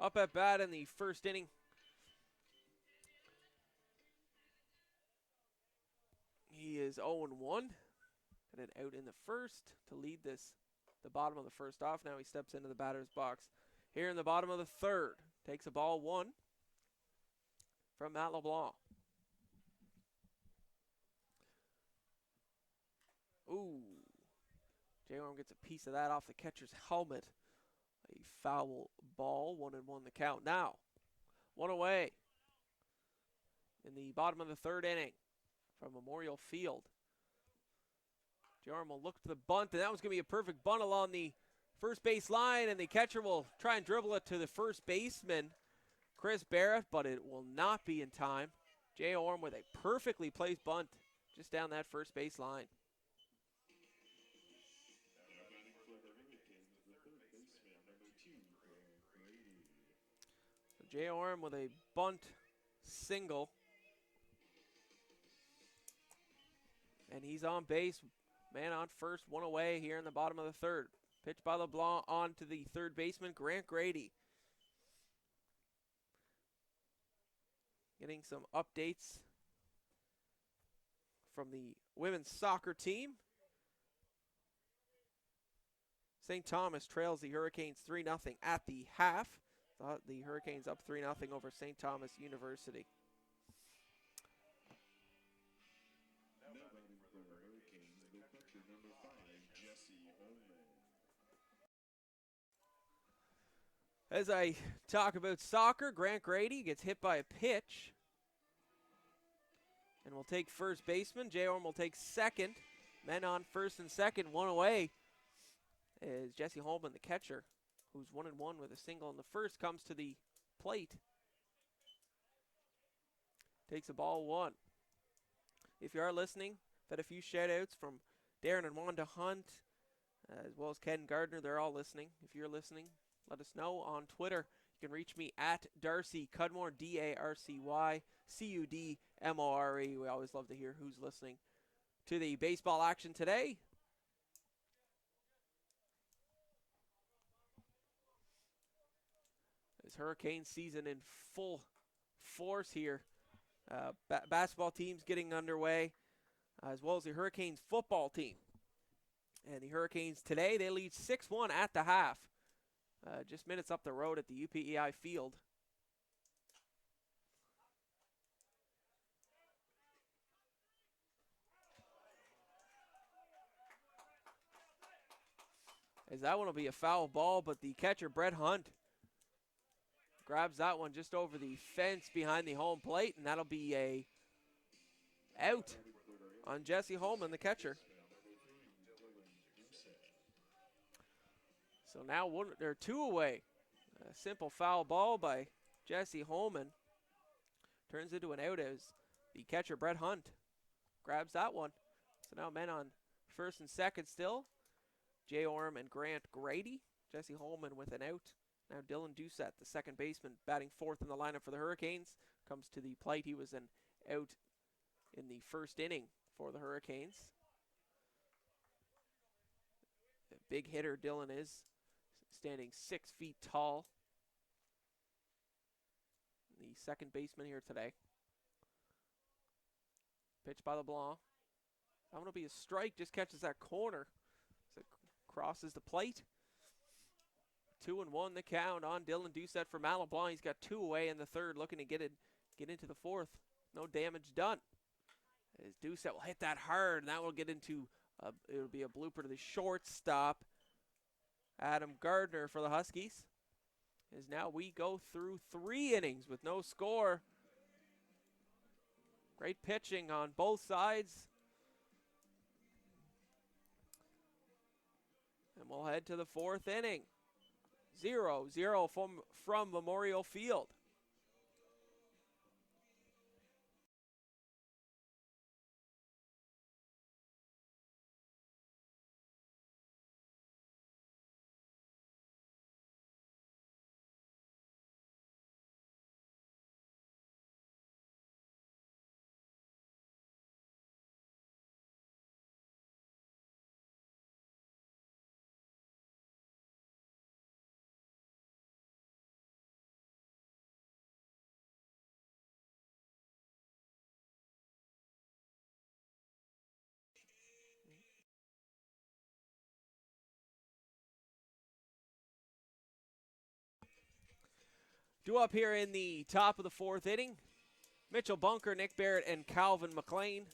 up at bat in the first inning. He is 0-1. Got it out in the first to lead the bottom of the first off. Now he steps into the batter's box. Here in the bottom of the third. Takes a ball one from Matt LeBlanc. Ooh. J. Orem gets a piece of that off the catcher's helmet. A foul ball. 1-1 the count. Now, one away in the bottom of the third inning from Memorial Field. J. Orem will look to the bunt, and that was going to be a perfect bunt along the first base line, and the catcher will try and dribble it to the first baseman, Chris Barrett, but it will not be in time. J. Orem with a perfectly placed bunt just down that first base line. Now batting for the Hurricanes, the third baseman, number 2, Grant Grady. So J. Orem with a bunt single. And he's on base. Man on first, one away here in the bottom of the third. Pitch by LeBlanc on to the third baseman, Grant Grady. Getting some updates from the women's soccer team. St. Thomas trails the Hurricanes 3-0 at the half. The Hurricanes up 3-0 over St. Thomas University. Now batting for the Hurricanes, the pitcher, number 5, Jesse Holman. As I talk about soccer, Grant Grady gets hit by a pitch. And will take first baseman. J. Orem will take second. Men on first and second, one away. As Jesse Holman, the catcher, who's 1-1 with a single in the first, comes to the plate. Takes a ball one. If you are listening, I've had a few shout outs from Darren and Wanda Hunt, as well as Ken Gardner. They're all listening. If you're listening, let us know on Twitter. You can reach me at Darcy Cudmore, DARCY CUDMORE. We always love to hear who's listening to the baseball action today. This Hurricane season in full force here. Basketball teams getting underway, as well as the Hurricanes football team. And the Hurricanes today, they lead 6-1 at the half. Just minutes up the road at the UPEI field. As that one will be a foul ball, but the catcher, Brett Hunt, grabs that one just over the fence behind the home plate, and that'll be a out on Jesse Holman, the catcher. So now they're two away. A simple foul ball by Jesse Holman turns into an out as the catcher, Brett Hunt, grabs that one. So now men on first and second still. J. Orem and Grant Grady. Jesse Holman with an out Now Dylan Doucette, the second baseman, batting fourth in the lineup for the Hurricanes, comes to the plate. He was out in the first inning for the Hurricanes. A big hitter Dylan is, standing 6 feet tall. The second baseman here today. Pitch by LeBlanc. That one will be a strike, just catches that corner as it crosses the plate. 2-1 the count on Dylan Doucette for Matt LeBlanc. He's got 2 away in the third, looking to get into the fourth. No damage done. As Doucette will hit that hard, and that will get into, it'll be a blooper to the shortstop, Adam Gardner for the Huskies. As now we go through 3 innings with no score. Great pitching on both sides. And we'll head to the 4th inning. 0-0 from Memorial Field. Due up here in the top of the 4th inning, Mitchell Bunker, Nick Barrett, and Calvin McLean.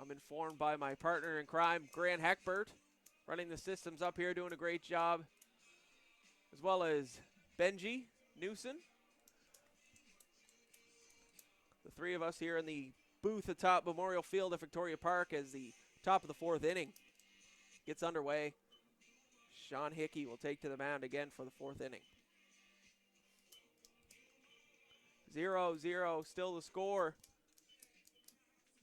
I'm informed by my partner in crime, Grant Heckbert, running the systems up here, doing a great job, as well as Benji Newson. The 3 of us here in the booth atop Memorial Field at Victoria Park as the top of the 4th inning gets underway. Sean Hickey will take to the mound again for the 4th inning. 0-0 still the score.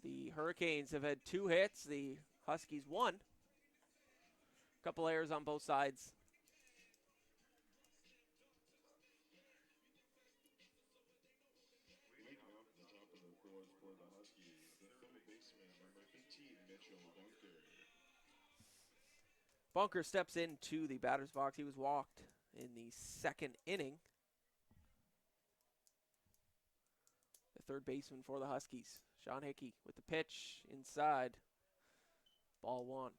The Hurricanes have had 2 hits. The Huskies 1. Couple errors on both sides. Leading off at the top of the 4th for the Huskies, the third baseman, number 15, Mitchell Bunker. Bunker steps into the batter's box. He was walked in the 2nd inning. The third baseman for the Huskies, Sean Hickey, with the pitch inside. Ball 1.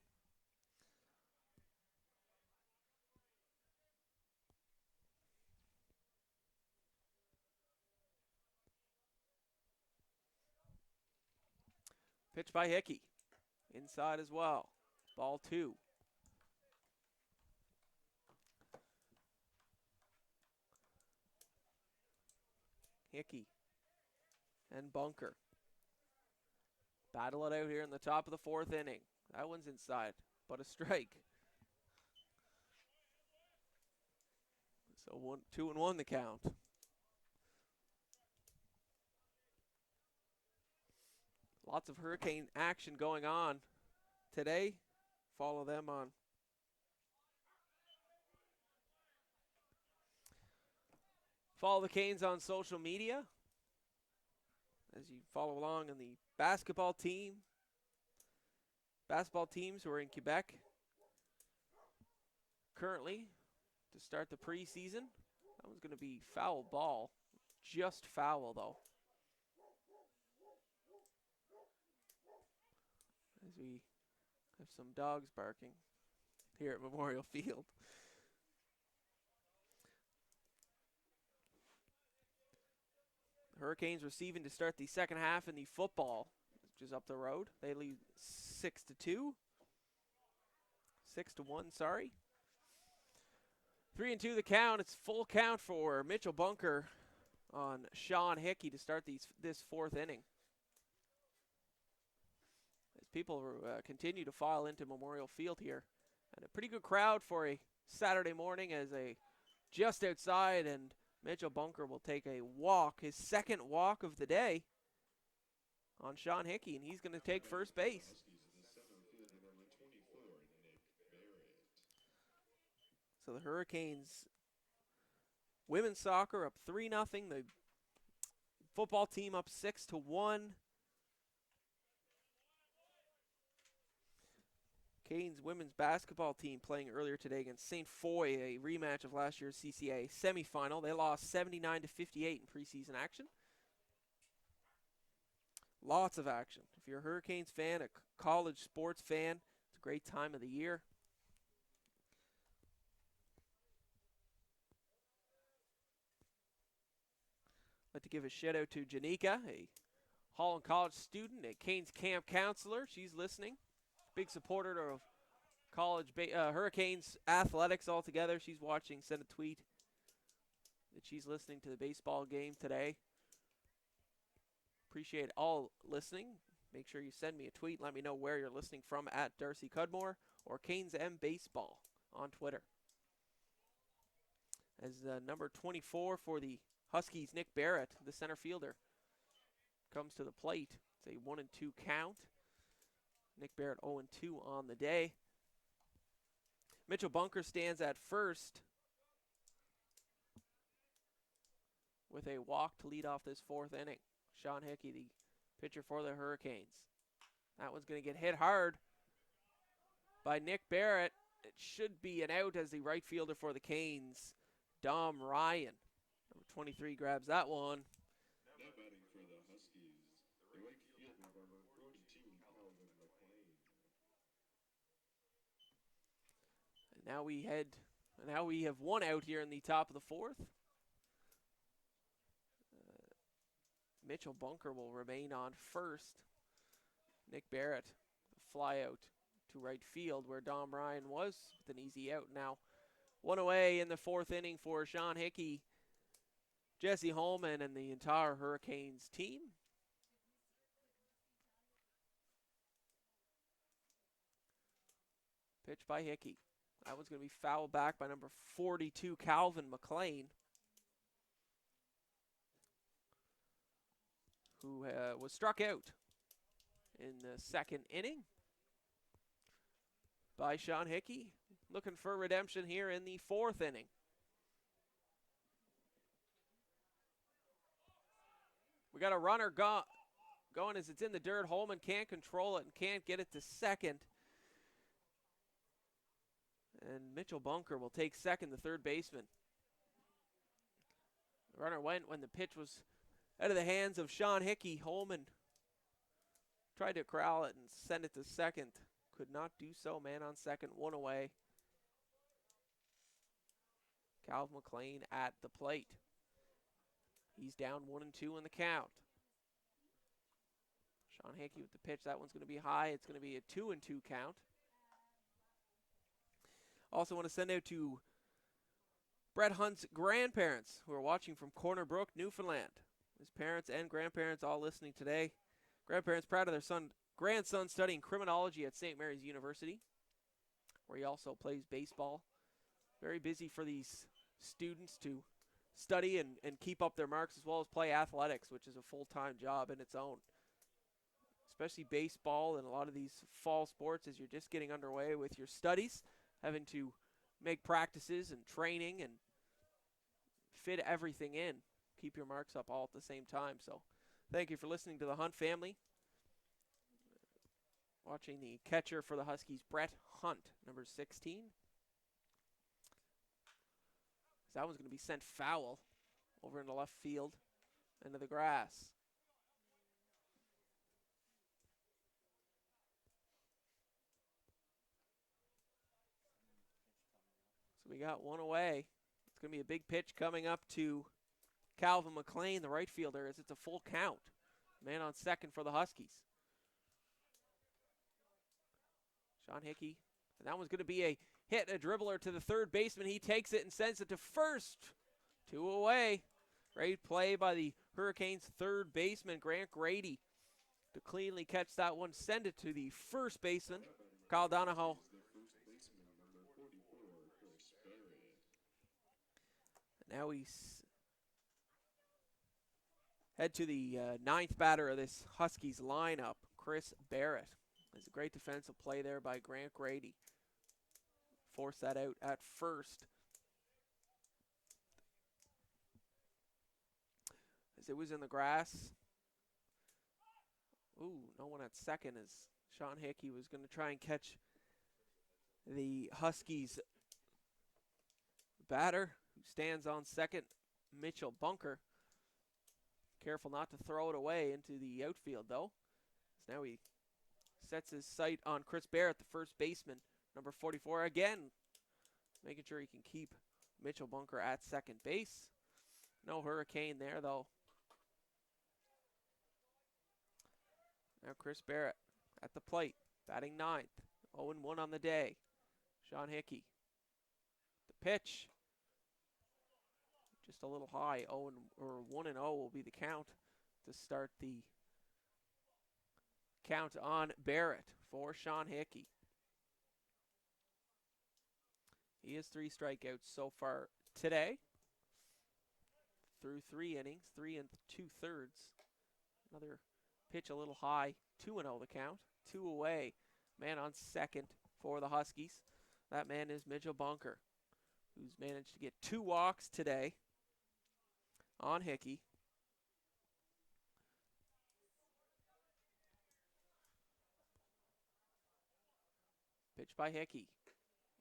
Pitch by Hickey. Inside as well. Ball 2. Hickey and Bunker battle it out here in the top of the 4th inning. That one's inside, but a strike. So 2-1 the count. Lots of Hurricane action going on today. Follow them on follow the Canes on social media as you follow along in the basketball teams who are in Quebec currently to start the preseason. That one's going to be foul ball. Just foul, though. As we have some dogs barking here at Memorial Field. Hurricanes receiving to start the 2nd half in the football, just up the road. They lead 6-2. 6-1, sorry. 3-2 the count. It's full count for Mitchell Bunker on Sean Hickey to start this 4th inning. As people continue to file into Memorial Field here. And a pretty good crowd for a Saturday morning as a just outside, and Mitchell Bunker will take a walk, his 2nd walk of the day, on Sean Hickey, and he's going to take first base. So the Hurricanes Women's soccer up 3-0. The football team up 6-1. Canes women's basketball team playing earlier today against St. Foy, a rematch of last year's CCA semifinal. They lost 79-58 in preseason action. Lots of action. If you're a Hurricanes fan, a college sports fan, it's a great time of the year. I'd like to give a shout out to Janika, a Holland College student, a Canes camp counselor. She's listening. Big supporter of college Hurricanes athletics altogether. She's watching. Sent a tweet that she's listening to the baseball game today. Appreciate all listening. Make sure you send me a tweet. Let me know where you're listening from at Darcy Cudmore or Canes M Baseball on Twitter. As number 24 for the Huskies, Nick Barrett, the center fielder, comes to the plate. It's a 1-2 count. Nick Barrett 0-2 on the day. Mitchell Bunker stands at first with a walk to lead off this fourth inning. Sean Hickey, the pitcher for the Hurricanes. That one's going to get hit hard by Nick Barrett. It should be an out as the right fielder for the Canes, Dom Ryan. Number 23 grabs that one. Now batting for the Huskies, the right fielder number 42, Calvin McLean. And now we have one out here in the top of the fourth. Mitchell Bunker will remain on first. Nick Barrett, fly out to right field where Dom Ryan was with an easy out. Now, one away in the fourth inning for Sean Hickey, Jesse Holman, and the entire Hurricanes team. Pitch by Hickey. That one's going to be fouled back by number 42, Calvin McLean, who was struck out in the second inning by Sean Hickey. Looking for redemption here in the fourth inning. We got a runner going as it's in the dirt. Holman can't control it and can't get it to second. And Mitchell Bunker will take second, the third baseman. The runner went when the pitch was out of the hands of Sean Hickey. Holman tried to corral it and send it to second. Could not do so. Man on second, one away. Calvin McLean at the plate. He's down 1-2 in the count. Sean Hickey with the pitch. That one's going to be high. It's going to be a 2-2 count. Also want to send out to Brett Hunt's grandparents who are watching from Corner Brook, Newfoundland. His parents and grandparents all listening today. Grandparents proud of their grandson studying criminology at St. Mary's University, where he also plays baseball. Very busy for these students to study and keep up their marks as well as play athletics, which is a full-time job in its own. Especially baseball and a lot of these fall sports as you're just getting underway with your studies, having to make practices and training and fit everything in. Keep your marks up all at the same time. So thank you for listening to the Hunt family. Watching the catcher for the Huskies, Brett Hunt, number 16. That one's going to be sent foul over into left field, into the grass. So we got one away. It's going to be a big pitch coming up to Calvin McLean, the right fielder, as it's a full count. Man on second for the Huskies. Sean Hickey. And that one's going to be a hit, a dribbler to the third baseman. He takes it and sends it to first. 2 away. Great play by the Hurricanes' third baseman, Grant Grady, to cleanly catch that one. Send it to the first baseman, Kyle Donahoe. Now we head to the ninth batter of this Huskies lineup, Chris Barrett. It's a great defensive play there by Grant Grady. Force that out at first. as it was in the grass. Ooh, no one at second as Sean Hickey was going to try and catch the Huskies batter who stands on second, Mitchell Bunker. Careful not to throw it away into the outfield, though. So now he sets his sight on Chris Barrett, the first baseman, number 44, again, making sure he can keep Mitchell Bunker at second base. No hurricane there, though. Now Chris Barrett at the plate, batting ninth, 0-1 on the day. Sean Hickey. The pitch. Just a little high, 1-0 will be the count to start the count on Barrett for Sean Hickey. He has 3 strikeouts so far today through 3 innings, 3 2/3. Another pitch a little high, 2-0 the count, 2 away. Man on second for the Huskies. That man is Mitchell Bunker, who's managed to get 2 walks today on Hickey. Pitch by Hickey.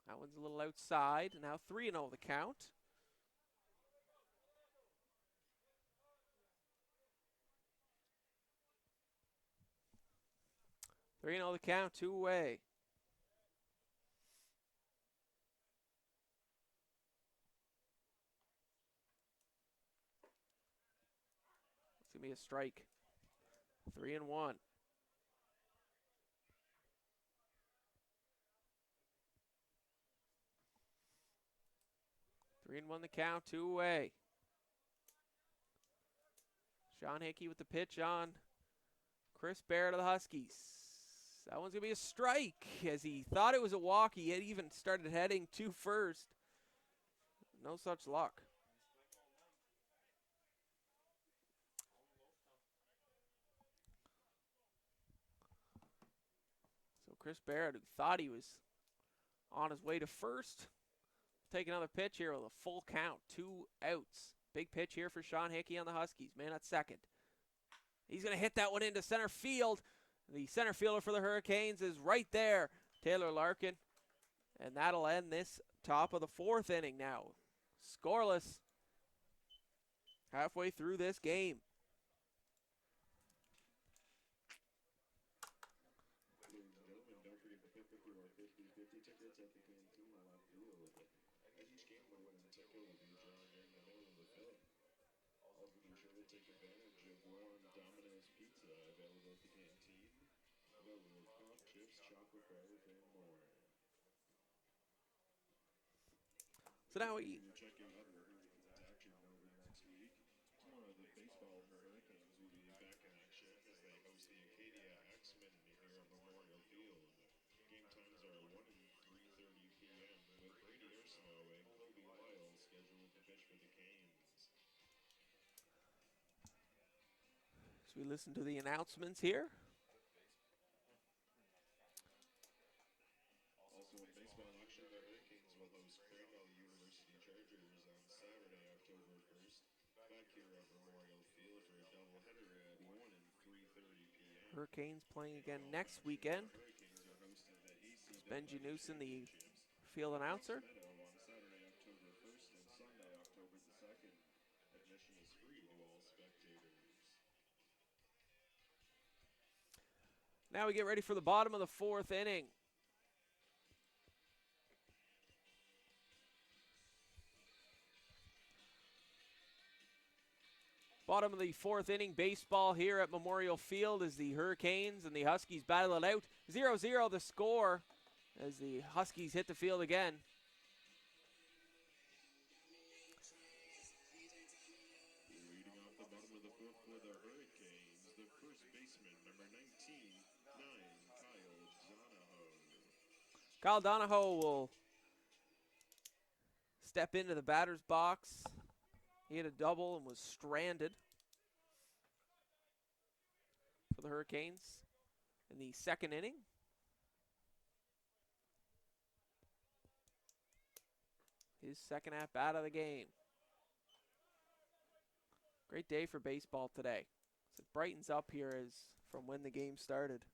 That one's a little outside. Now 3-0 the count. 3-0 the count, 2 away. It's going to be a strike. 3-1. Three and one the count, 2 away. Sean Hickey with the pitch on Chris Barrett of the Huskies. That one's going to be a strike, as he thought it was a walk. He had even started heading to first. No such luck. So Chris Barrett, who thought he was on his way to first, take another pitch here with a full count, 2 outs. Big pitch here for Sean Hickey on the Huskies. Man at second. He's going to hit that one into center field. The center fielder for the Hurricanes is right there, Taylor Larkin. And that'll end this top of the 4th inning now. Scoreless halfway through this game. Ladies and gentlemen, don't forget to pick up your 50/50 tickets at the canteen left field. As each gambler wins a ticket will be drawn during the middle of the 5th. Also be sure to take advantage of warm Domino's pizza available at the canteen, available with pop, chips, chocolate bars, and more. So now we You're checking other Hurricanes action over next week. Tomorrow, the baseball Hurricanes will be back in action as they host the Acadia Axemen here at Memorial Field. Game times are 1 and 3:30 p.m. with Brady Arsenault and Kobe Lyle scheduled to pitch for the Canes. we listen to the announcements here. Also in baseball action, the Hurricanes will host Cornell University Chargers on Saturday, October 1st, back here at Memorial Field for a doubleheader at 1 and 3:30 p.m. Hurricanes playing again next weekend. Hurricanes are hosting the ACW Benji Newsom, the field announcer. Meadow on Saturday, October 1st and Sunday, October the 2nd. Admission is free to all spectators. Now we get ready for the bottom of the 4th inning. Bottom of the 4th inning baseball here at Memorial Field as the Hurricanes and the Huskies battle it out. 0-0 the score as the Huskies hit the field again. Leading off the bottom of the 4th for the Hurricanes, the first baseman, number 19, Kyle Donahoe will step into the batter's box. He hit a double and was stranded for the Hurricanes in the 2nd inning. His 2nd at bat of the game. Great day for baseball today. So it brightens up here as from when the game started.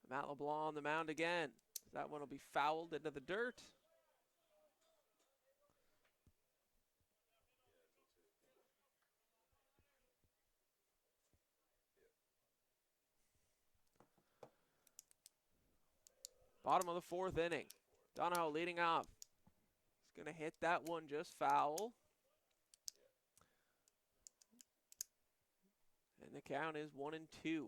Matt LeBlanc on the mound again. That one will be fouled into the dirt. Bottom of the fourth inning. Donahoe leading off. He's going to hit that one just foul. And the count is 1-2.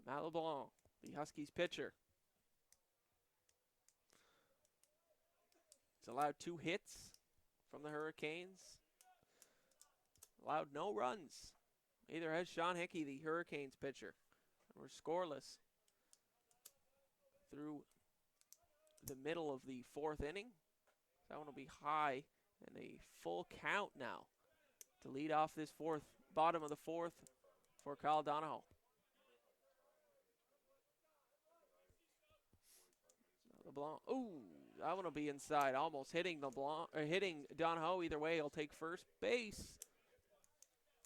Matt LeBlanc, the Huskies pitcher. He's allowed 2 hits from the Hurricanes. Allowed no runs. Neither has Sean Hickey, the Hurricanes pitcher. We're scoreless through the middle of the fourth inning. That one will be high and a full count now to lead off this bottom of the fourth for Kyle Donahoe. LeBlanc, ooh, that one will be inside, almost hitting hitting Donahoe. Either way, he'll take first base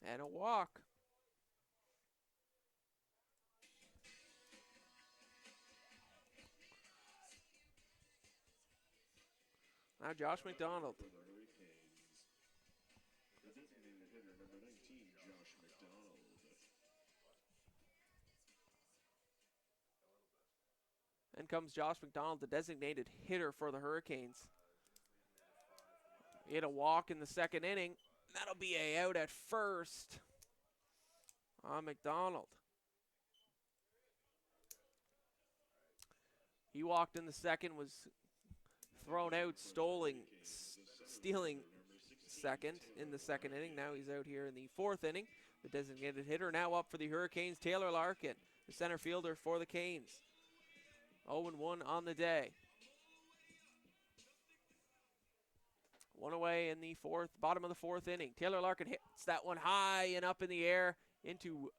and a walk. Now Josh McDonald. For the Hurricanes, the designated hitter, number 19, Josh McDonald. In comes Josh McDonald, the designated hitter for the Hurricanes. He hit a walk in the second inning. That'll be a out at first on McDonald. He walked in the second, was thrown out, stealing second in the second inning. Now he's out here in the fourth inning. The designated hitter now up for the Hurricanes, Taylor Larkin, the center fielder for the Canes. 0-1 on the day. One away in the bottom of the fourth inning. Taylor Larkin hits that one high and up in the air into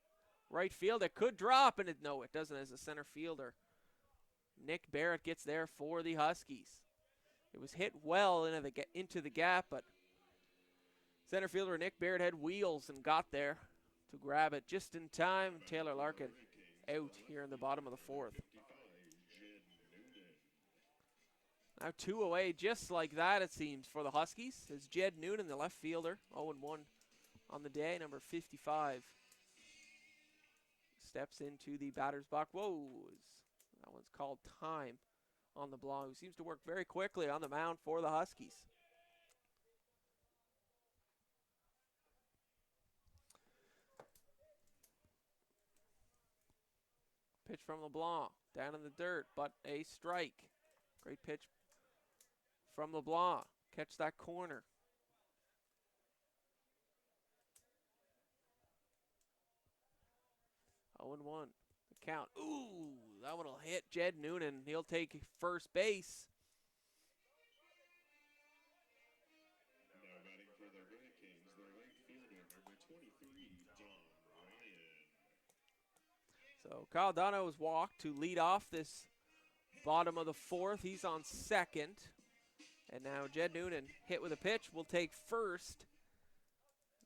right field. It could drop, and no, it doesn't as a center fielder. Nick Barrett gets there for the Huskies. It was hit well into the gap, but center fielder Nick Barrett had wheels and got there to grab it just in time. Taylor Larkin out here in the bottom of the fourth. Now 2 away, just like that it seems, for the Huskies. As Jed Noonan, the left fielder, 0-1 on the day, number 55. Steps into the batter's box. Whoa, that one's called time on the Blanc, who seems to work very quickly on the mound for the Huskies. Pitch from LeBlanc, down in the dirt, but a strike. Great pitch from LeBlanc. Catch that corner. Oh, 0-1. The count. Ooh, that one will hit Jed Noonan. He'll take first base. Now batting for the Hurricanes, their right fielder, number 23, Don Ryan. So Kyle Donahoe was walked to lead off this bottom of the fourth. He's on second. And now Jed Noonan hit with a pitch. Will take first.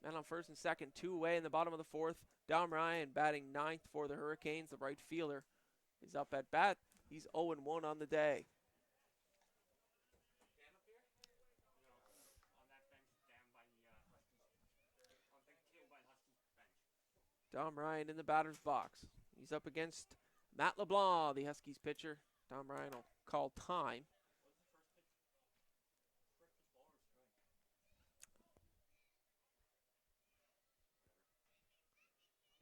Men on first and second, 2 away in the bottom of the fourth. Dom Ryan batting ninth for the Hurricanes. The right fielder is up at bat. He's 0-1 on the day. Dom Ryan in the batter's box. He's up against Matt LeBlanc, the Huskies pitcher. Dom Ryan will call time.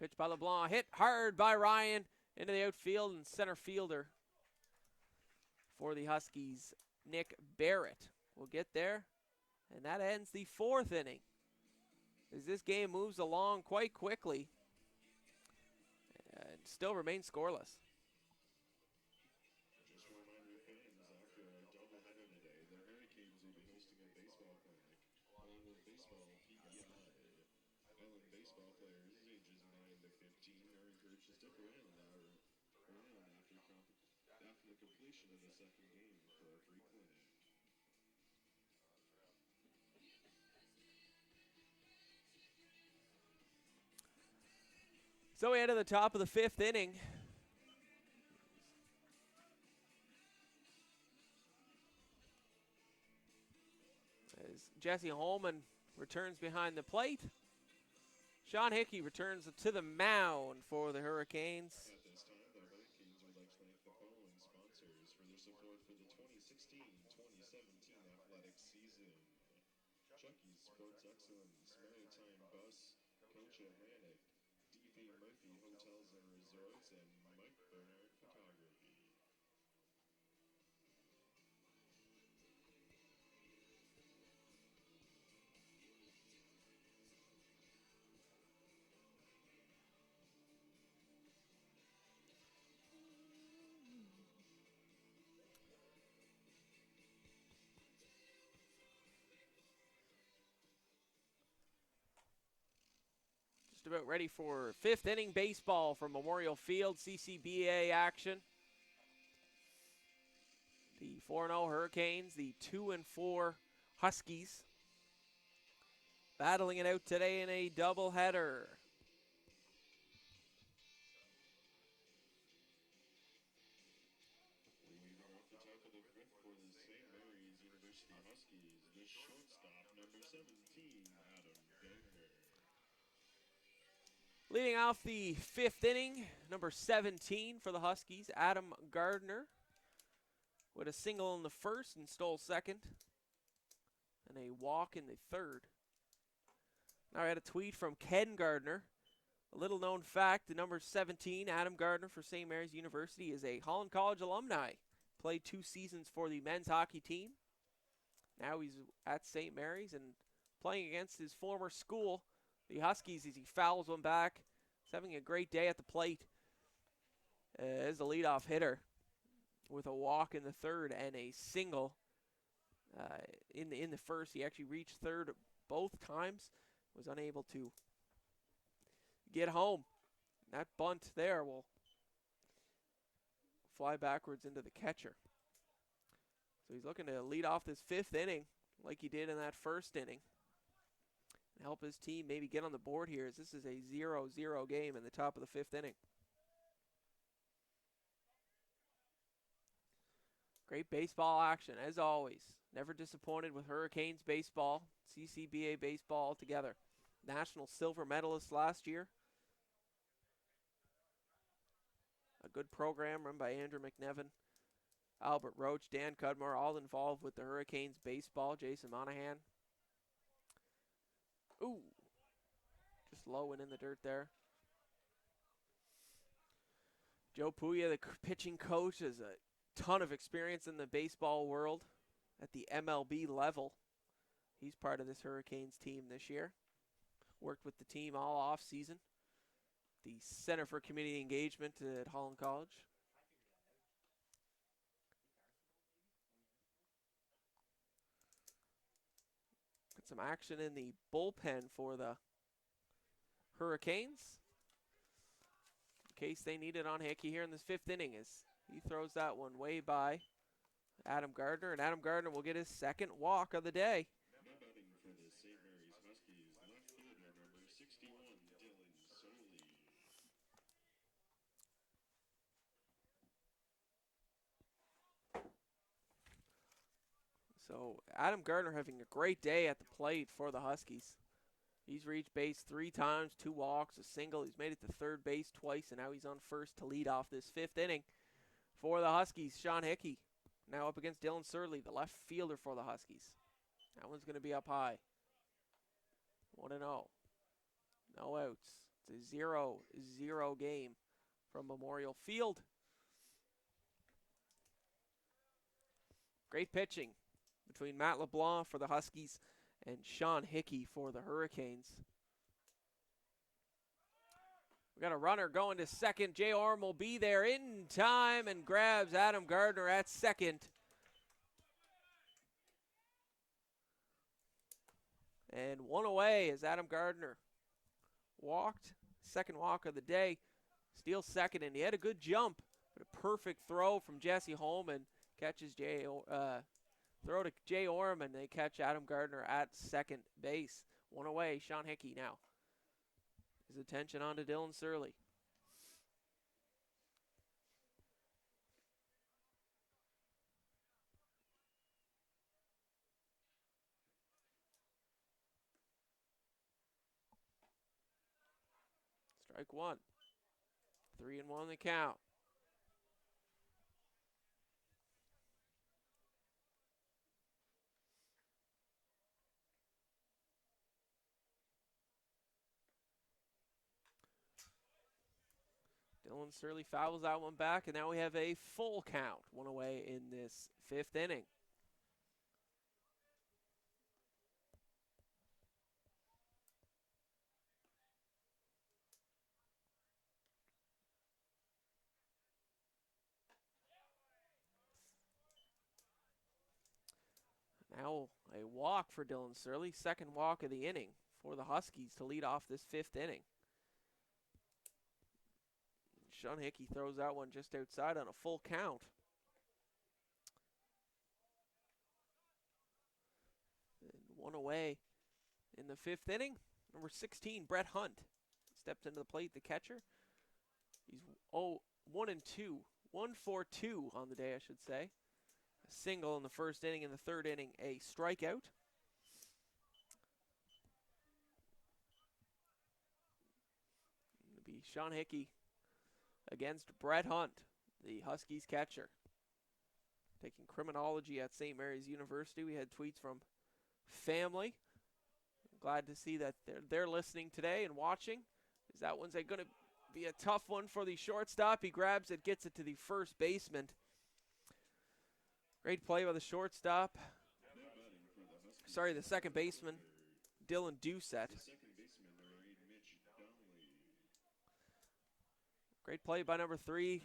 Pitch by LeBlanc, hit hard by Ryan into the outfield, and center fielder for the Huskies, Nick Barrett, will get there. And that ends the fourth inning, as this game moves along quite quickly and still remains scoreless. Just a reminder, fans, after a doubleheader today, the Hurricanes will be hosting a baseball clinic along with baseball PEI. Island baseball players ages 9 to 15 are encouraged to stick around after the completion of the second game for a free clinic. So we head to the top of the 5th inning. As Jesse Holman returns behind the plate, Sean Hickey returns to the mound for the Hurricanes. At this time, the Hurricanes would like to thank the following sponsors for their support for the 2016-2017 athletic season. Chucky's Sports Excellence, Maritime Bus, Coach Atlantic, D.P. Murphy Hotels and Resorts, and Mike Bernard Photography. Just about ready for 5th inning baseball from Memorial Field, CCBA action. The 4-0 Hurricanes, the 2-4 Huskies, battling it out today in a doubleheader. Leading off the top of the 5th for the St. Mary's University Huskies, the shortstop, number 17, Adam Gardner. Leading off the 5th inning, number 17 for the Huskies, Adam Gardner, with a single in the first and stole second, and a walk in the third. Now I had a tweet from Ken Gardner. A little known fact, the number 17, Adam Gardner for St. Mary's University, is a Holland College alumni. Played 2 seasons for the men's hockey team. Now he's at St. Mary's and playing against his former school, the Huskies, as he fouls one back. He's having a great day at the plate as the leadoff hitter with a walk in the third and a single in the first. He actually reached third both times, was unable to get home. That bunt there will fly backwards into the catcher. So he's looking to lead off this 5th inning like he did in that first inning and help his team maybe get on the board here, as this is a 0-0 game in the top of the 5th inning. Great baseball action, as always. Never disappointed with Hurricanes baseball, CCBA baseball together. National silver medalist last year. A good program run by Andrew McNevin, Albert Roach, Dan Cudmore, all involved with the Hurricanes baseball. Jason Monahan. Ooh, just low and in the dirt there. Joe Puya, the pitching coach, has a ton of experience in the baseball world at the MLB level. He's part of this Hurricanes team this year. Worked with the team all off season. The Center for Community Engagement at Holland College. Got some action in the bullpen for the Hurricanes, in case they need it on Hickey here in this 5th inning, as he throws that one way by Adam Gardner, and Adam Gardner will get his 2nd walk of the day. Now batting for the St. Mary's Huskies, left fielder number 61, Dylan Soley. So Adam Gardner having a great day at the plate for the Huskies. He's reached base 3 times, 2 walks, a single. He's made it to third base twice, and now he's on first to lead off this 5th inning for the Huskies. Sean Hickey now up against Dylan Surley, the left fielder for the Huskies. That one's going to be up high. 1-0. No outs. It's a 0-0 game from Memorial Field. Great pitching between Matt LeBlanc for the Huskies and Sean Hickey for the Hurricanes. We got a runner going to second. Jay Orm will be there in time and grabs Adam Gardner at second. And one away as Adam Gardner walked. 2nd walk of the day. Steals second, and he had a good jump. But a perfect throw from Jesse Holman. Catches throw to Jay Orm, and they catch Adam Gardner at second base. One away, Sean Hickey now. His attention on to Dylan Surley. Strike one. 3-1 the count. Dylan Surly fouls that one back, and now we have a full count, one away in this 5th inning. Now a walk for Dylan Surly, 2nd walk of the inning for the Huskies to lead off this 5th inning. Sean Hickey throws that one just outside on a full count. And one away in the 5th inning. Number 16, Brett Hunt, steps into the plate, the catcher. He's 1-2, 1 for 2 on the day, I should say. A single in the 1st inning. In the 3rd inning, a strikeout. It'll be Sean Hickey against Brett Hunt, the Huskies catcher. Taking criminology at St. Mary's University. We had tweets from family. Glad to see that they're listening today and watching. Is that one's going to be a tough one for the shortstop? He grabs it, gets it to the first baseman. Great play by the shortstop. Sorry, the second baseman, Dylan Doucette. Great play by number 3,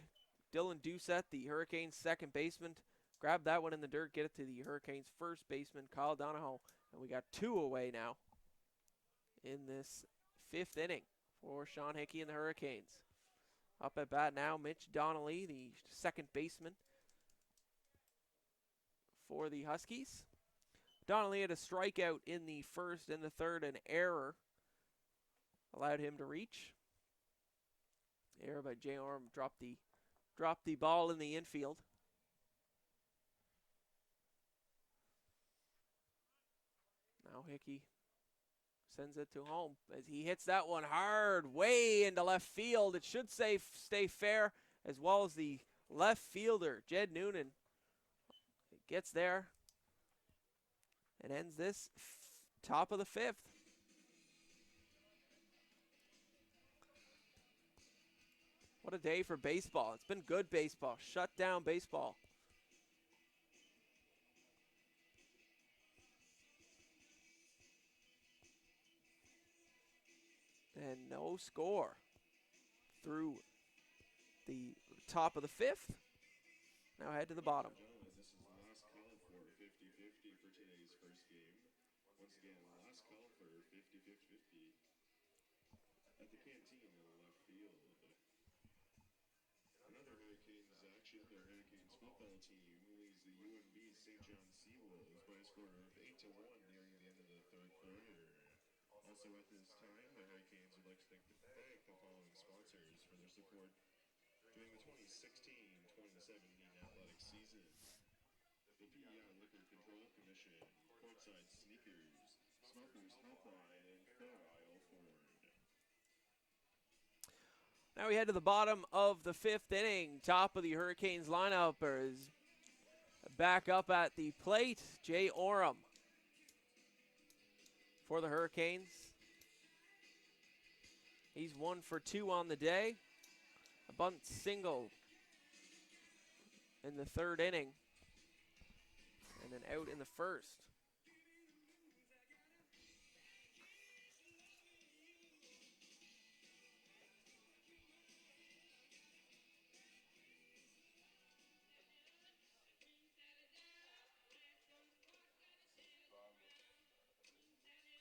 Dylan Doucette, the Hurricanes' second baseman. Grab that one in the dirt, get it to the Hurricanes' first baseman, Kyle Donahoe. And we got 2 away now in this 5th inning for Sean Hickey and the Hurricanes. Up at bat now, Mitch Donnelly, the second baseman for the Huskies. Donnelly had a strikeout in the 1st and the 3rd, an error allowed him to reach. Error by Jay Orm, dropped the ball in the infield. Now Hickey sends it to home as he hits that one hard way into left field. It should stay fair, as well as the left fielder, Jed Noonan, gets there and ends this top of the 5th. What a day for baseball. It's been good baseball. Shut down baseball. And no score through the top of the 5th. Now head to the bottom. This is last call for 50-50 for today's first game. Once again, last call for 50-50 at the canteen in the left field. Another Hurricanes action. The Hurricanes football team leads the UNB St. John Seawolves by a score of 8-1 nearing the end of the 3rd quarter. Also at this time, the Hurricanes would like to thank the following sponsors for their support during the 2016-2017 athletic season. The PEI Liquor Control Commission, Courtside Sneakers, Smokers Helpline, and Fair Isle Ford. Now we head to the bottom of the 5th inning. Top of the Hurricanes lineup is back up at the plate, Jay Orem for the Hurricanes. He's 1 for 2 on the day. A bunt single in the 3rd inning. And then out in the 1st.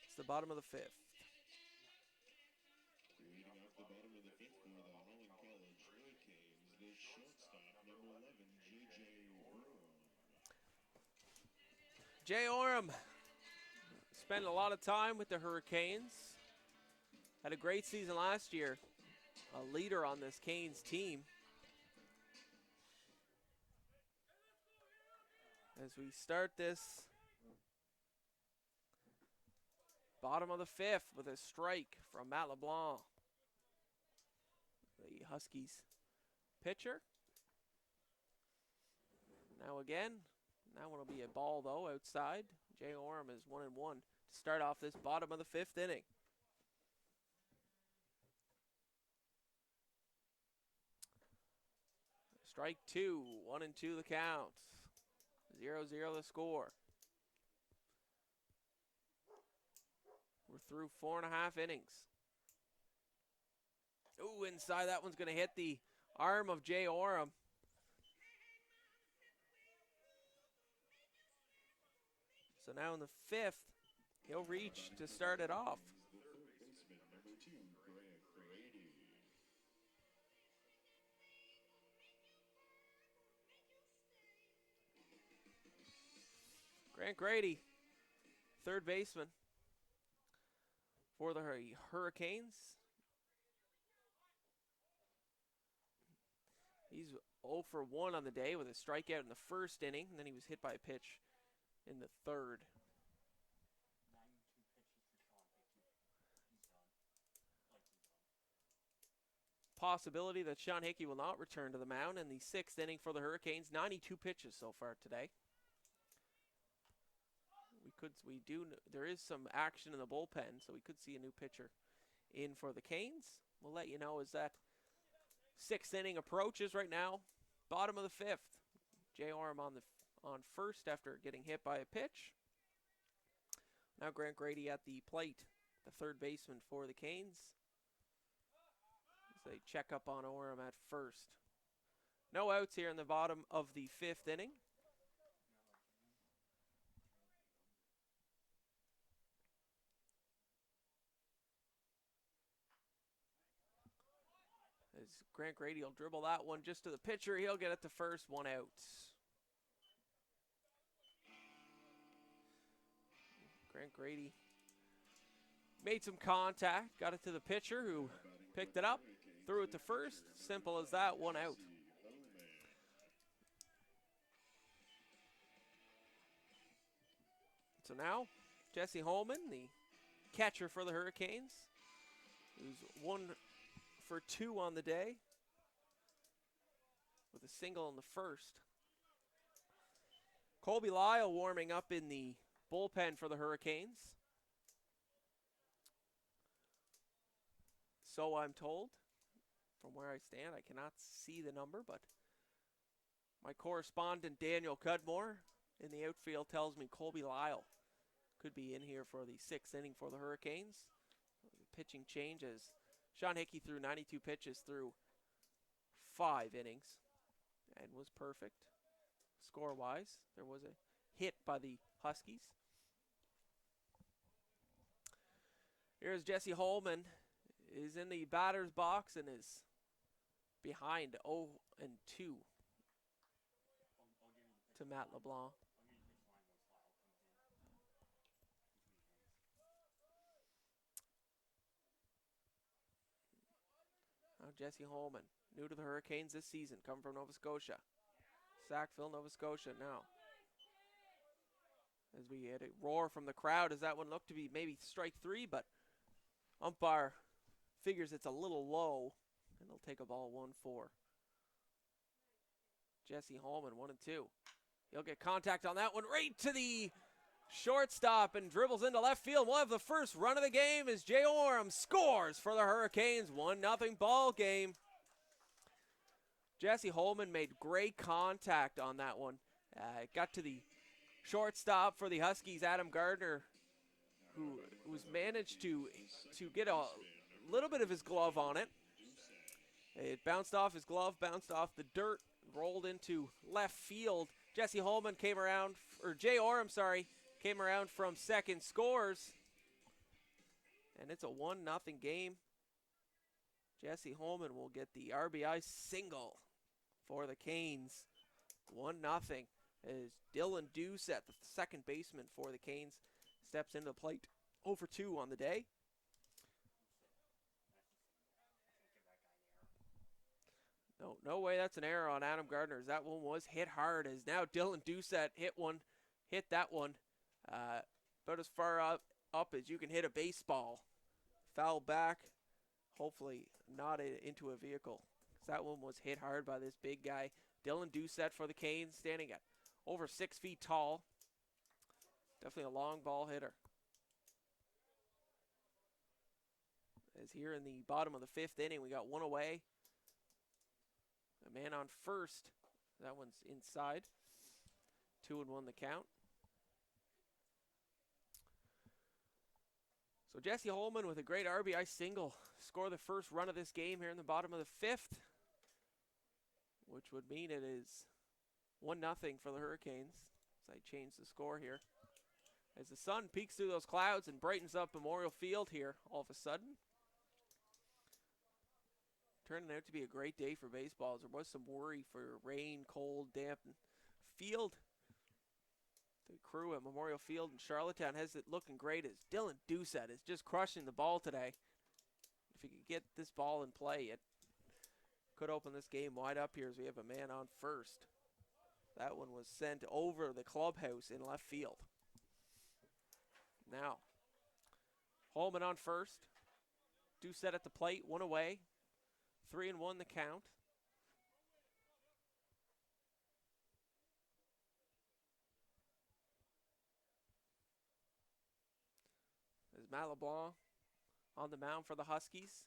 It's the bottom of the 5th. Leading off the bottom of the 5th for the Holland College Hurricanes, the shortstop, number 11, J.J. Orem. Jay Orem spent a lot of time with the Hurricanes. Had a great season last year. A leader on this Canes team. As we start this bottom of the 5th with a strike from Matt LeBlanc. the Huskies pitcher. Now again, that one will be a ball though outside. Jay Orem is 1-1 to start off this bottom of the 5th inning. Strike 2, 1-2 the count. 0-0 the score. We're through 4.5 innings. Ooh, inside that one's going to hit the arm of Jay Orem. So now in the 5th, he'll reach to start it off. The third baseman, number 2, Grant Grady. Grant Grady, third baseman for the Hurricanes. He's 0 for 1 on the day with a strikeout in the 1st inning, and then he was hit by a pitch in the 3rd. Possibility that Sean Hickey will not return to the mound in the 6th inning for the Hurricanes. 92 pitches so far today. There is some action in the bullpen, so we could see a new pitcher in for the Canes. We'll let you know as that 6th inning approaches right now. Bottom of the 5th. Jay Orem on first after getting hit by a pitch. Now Grant Grady at the plate, the third baseman for the Canes. As they check up on Orem at first. No outs here in the bottom of the 5th inning. As Grant Grady will dribble that one just to the pitcher. He'll get it to first, 1 out. Grant Grady made some contact, got it to the pitcher who picked it up, threw it to first. Simple as that, 1 out. So now, Jesse Holman, the catcher for the Hurricanes, who's 1 for 2 on the day with a single in the 1st. Colby Lyle warming up in the bullpen for the Hurricanes. So I'm told. From where I stand, I cannot see the number, but my correspondent Daniel Cudmore in the outfield tells me Colby Lyle could be in here for the 6th inning for the Hurricanes. The pitching changes. Sean Hickey threw 92 pitches through 5 innings and was perfect score-wise. There was a hit by the Huskies. Here's Jesse Holman is in the batter's box and is behind 0-2 to Matt LeBlanc. Now Jesse Holman, new to the Hurricanes this season, come from Nova Scotia. Sackville, Nova Scotia now. As we had a roar from the crowd as that one looked to be maybe strike 3, but umpire figures it's a little low, and they'll take a ball 1-4. Jesse Holman, 1-2. He'll get contact on that one right to the shortstop and dribbles into left field. We'll have the first run of the game as Jay Orem scores for the Hurricanes. 1-0 ball game. Jesse Holman made great contact on that one. Got to the shortstop for the Huskies, Adam Gardner, who was managed to get a little bit of his glove on it. It bounced off his glove, bounced off the dirt, rolled into left field. Jesse Holman came around, or Jay Orem, sorry, came around from second, scores. And it's a 1-0 game. Jesse Holman will get the RBI single for the Canes. 1-0 as Dylan Doucette, the second baseman for the Canes, steps into the plate. 0 for 2 on the day. No way that's an error on Adam Gardner, as that one was hit hard, as now Dylan Doucette hit that one about as far up as you can hit a baseball. Foul back Hopefully not into a vehicle. That one was hit hard by this big guy. Dylan Doucette for the Canes, standing at over 6 feet tall. Definitely a long ball hitter. As here in the bottom of the 5th inning, we got one away. A man on first. That one's inside. 2-1 the count. So Jesse Holman with a great RBI single. Score the first run of this game here in the bottom of the 5th. Which would mean it is 1-0 for the Hurricanes. As I change the score here. As the sun peeks through those clouds and brightens up Memorial Field here all of a sudden. Turning out to be a great day for baseball. There was some worry for rain, cold, damp field. The crew at Memorial Field in Charlottetown has it looking great as Dylan Doucette is just crushing the ball today. If he could get this ball in play, it could open this game wide up here as we have a man on first. That one was sent over the clubhouse in left field. Now, Holman on first. Doucette at the plate, one away. 3-1 the count. As Matt LeBlanc on the mound for the Huskies.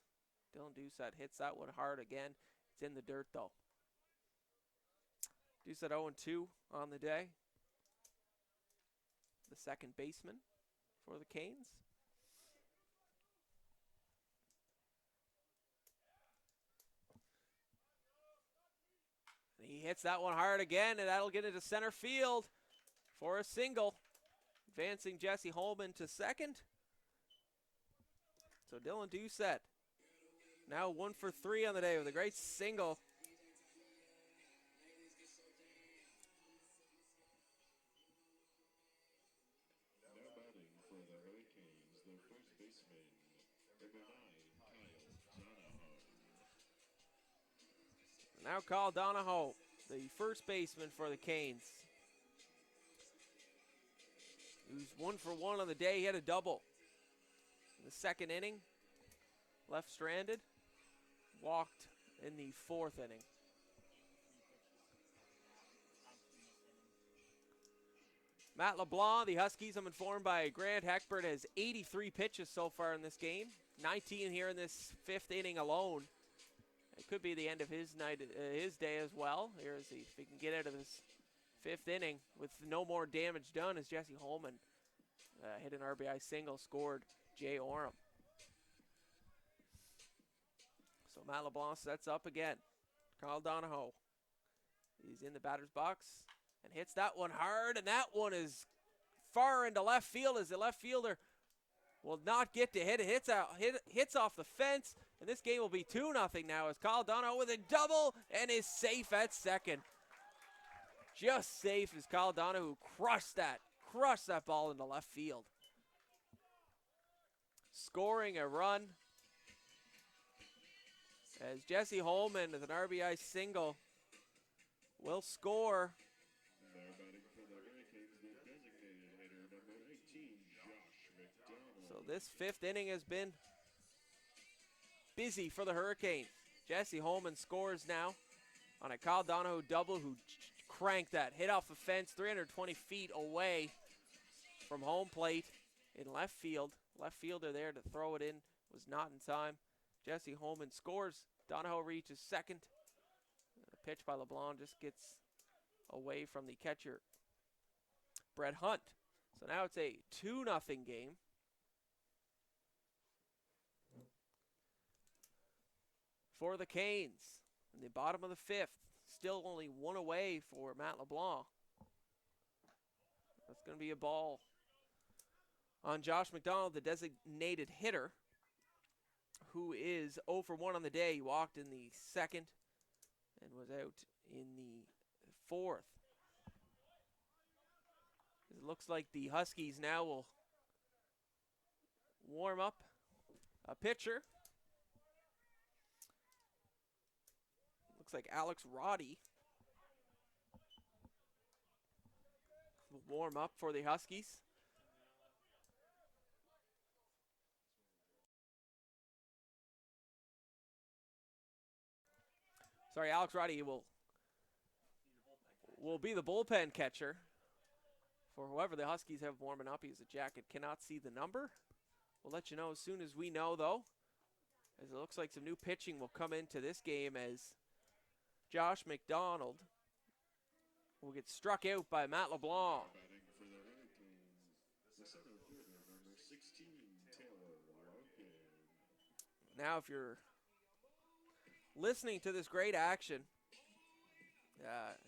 Dylan Doucette hits that one hard again. It's in the dirt though. Doucette 0-2 on the day. The second baseman for the Canes. He hits that one hard again, and that'll get into center field for a single. Advancing Jesse Holman to second. So Dylan Doucette now 1 for 3 on the day with a great single. Now batting for the Hurricanes, their first baseman, number 9, Now Kyle Donahoe, the first baseman for the Canes. He was 1 for 1 on the day. He had a double in the second inning. Left stranded. Walked in the 4th inning. Matt LeBlanc, the Huskies, I'm informed by Grant Heckbert, has 83 pitches so far in this game. 19 here in this 5th inning alone. It could be the end of his night, his day as well. Here is if he can get out of this 5th inning with no more damage done as Jesse Holman hit an RBI single, scored Jay Orem. So Matt LeBlanc sets up again. Kyle Donahoe. He's in the batter's box and hits that one hard, and that one is far into left field as the left fielder will not get to hit it. Hits off the fence, and this game will be 2-0 now as Kyle Donahoe with a double and is safe at second. Just safe as Kyle Donahoe crushed that ball into left field. Scoring a run as Jesse Holman with an RBI single will score. Now batting for the Hurricanes, their designated hitter, number 18, Josh McDonald. So this 5th inning has been busy for the Hurricanes. Jesse Holman scores now on a Kyle Donahoe double who cranked that. Hit off the fence 320 feet away from home plate in left field. Left fielder there to throw it in was not in time. Jesse Holman scores. Donahoe reaches second. A pitch by LeBlanc just gets away from the catcher, Brett Hunt. So now it's a 2-0 game. For the Canes in the bottom of the 5th. Still only 1 away for Matt LeBlanc. That's going to be a ball on Josh McDonald, the designated hitter, who is 0 for 1 on the day. He walked in the 2nd and was out in the 4th. It looks like the Huskies now will warm up a pitcher. Looks like Alex Roddy will warm up for the Huskies. Alex Roddy will be the bullpen catcher for whoever the Huskies have warming up. He's a jacket, cannot see the number. We'll let you know as soon as we know, though, as it looks like some new pitching will come into this game as Josh McDonald will get struck out by Matt LeBlanc. Batting for the Hurricanes, the center fielder, number 16, Taylor Larkin. Now, if you're listening to this great action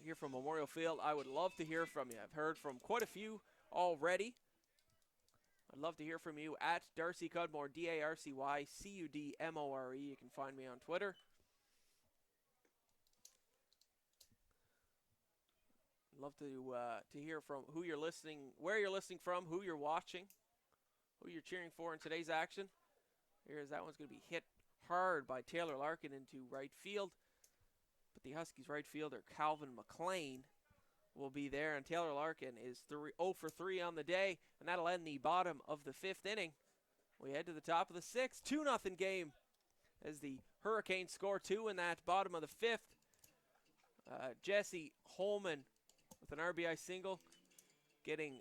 here from Memorial Field, I would love to hear from you. I've heard from quite a few already. I'd love to hear from you at Darcy Cudmore, DarcyCudmore. You can find me on Twitter. I'd love to hear from who you're listening, where you're listening from, who you're watching, who you're cheering for in today's action. Here's that one's going to be hit hard by Taylor Larkin into right field. But the Huskies right fielder, Calvin McLean, will be there, and Taylor Larkin is 0 for 3 on the day, and that'll end the bottom of the 5th inning. We head to the top of the 6th, 2-0 game as the Hurricanes score 2 in that bottom of the 5th. Jesse Holman with an RBI single, getting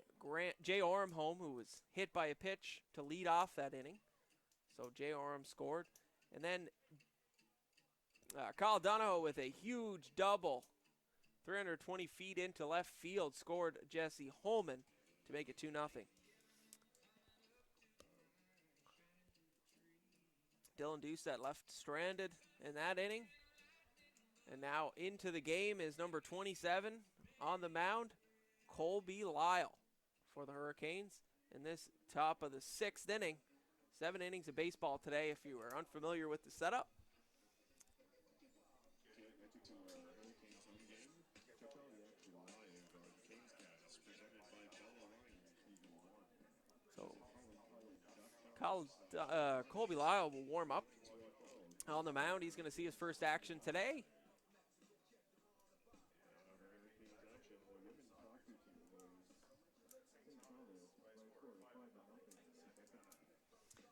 Jay Orem home, who was hit by a pitch to lead off that inning. So Jay Orem scored. And then Kyle Donahoe with a huge double, 320 feet into left field, scored Jesse Holman to make it 2-0. Dylan Doucette left stranded in that inning. And now into the game is number 27 on the mound, Colby Lyle for the Hurricanes in this top of the 6th inning. 7 innings of baseball today if you are unfamiliar with the setup. Colby Lyle will warm up on the mound. He's going to see his first action today.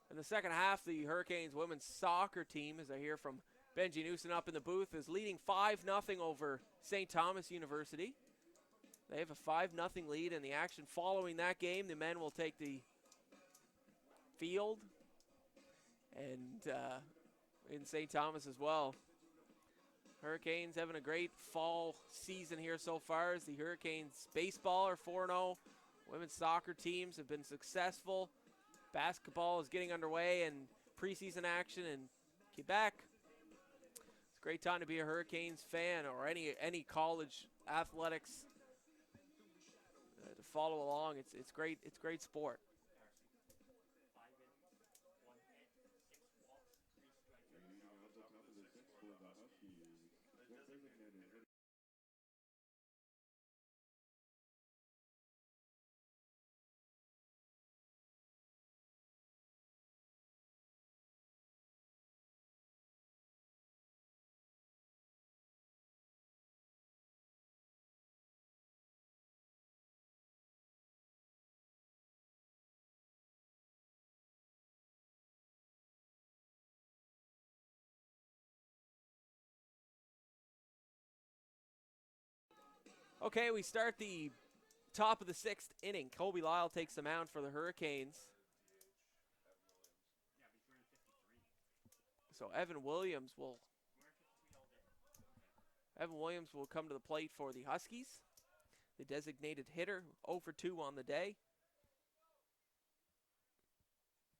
In the second half, the Hurricanes women's soccer team, as I hear from Benji Newson up in the booth, is leading 5-0 over St. Thomas University. They have a 5-0 lead in the action. Following that game, the men will take the field and in St. Thomas as well. Hurricanes having a great fall season here so far as the Hurricanes baseball are 4-0. Women's soccer teams have been successful. Basketball is getting underway and preseason action in Quebec. It's a great time to be a Hurricanes fan or any college athletics to follow along. It's great. It's great sport. Okay, we start the top of the 6th inning. Colby Lyle takes the mound for the Hurricanes. So Evan Williams will come to the plate for the Huskies. The designated hitter, 0 for 2 on the day.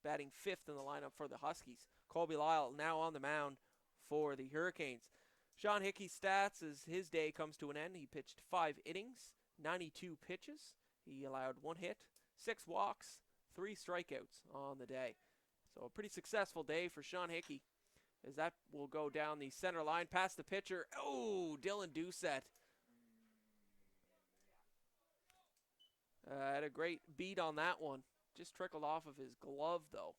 Batting 5th in the lineup for the Huskies. Colby Lyle now on the mound for the Hurricanes. Sean Hickey's stats as his day comes to an end. He pitched 5 innings, 92 pitches. He allowed 1 hit, 6 walks, 3 strikeouts on the day. So a pretty successful day for Sean Hickey as that will go down the center line past the pitcher. Oh, Dylan Doucette. Had a great beat on that one. Just trickled off of his glove, though,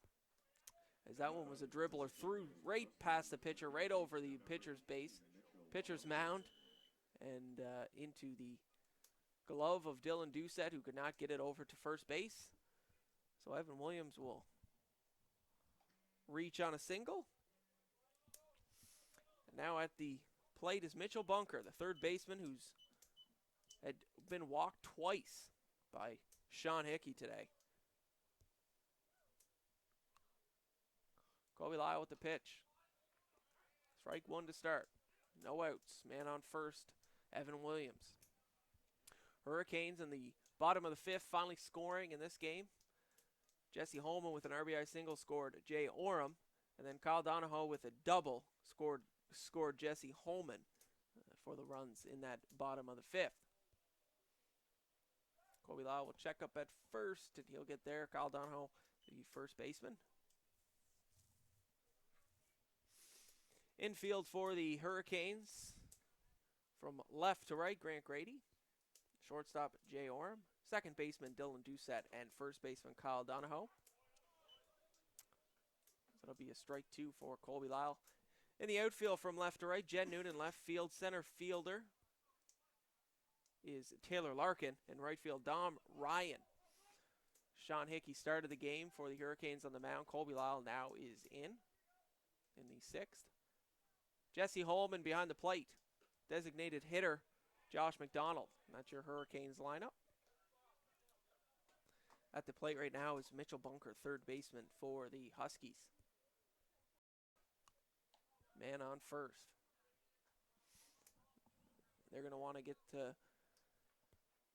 as that one was a dribbler through right past the pitcher, right over the pitcher's mound, and into the glove of Dylan Doucette, who could not get it over to first base. So Evan Williams will reach on a single. And now at the plate is Mitchell Bunker, the third baseman who's had been walked twice by Sean Hickey today. Colby Lyle with the pitch. Strike one to start. No outs. Man on first, Evan Williams. Hurricanes in the bottom of the fifth, finally scoring in this game. Jesse Holman with an RBI single scored Jay Orem. And then Kyle Donahoe with a double scored Jesse Holman for the runs in that bottom of the fifth. Colby Lyle will check up at first, and he'll get there. Kyle Donahoe, the first baseman. Infield for the Hurricanes, from left to right, Grant Grady. Shortstop, Jay Orem. Second baseman, Dylan Doucette. And first baseman, Kyle Donahoe. So it'll be a strike two for Colby Lyle. In the outfield from left to right, Jed Noonan left field. Center fielder is Taylor Larkin. And right field, Dom Ryan. Sean Hickey started the game for the Hurricanes on the mound. Colby Lyle now is in the sixth. Jesse Holman behind the plate. Designated hitter, Josh McDonald. That's your Hurricanes lineup. At the plate right now is Mitchell Bunker, third baseman for the Huskies. Man on first. They're going to want to get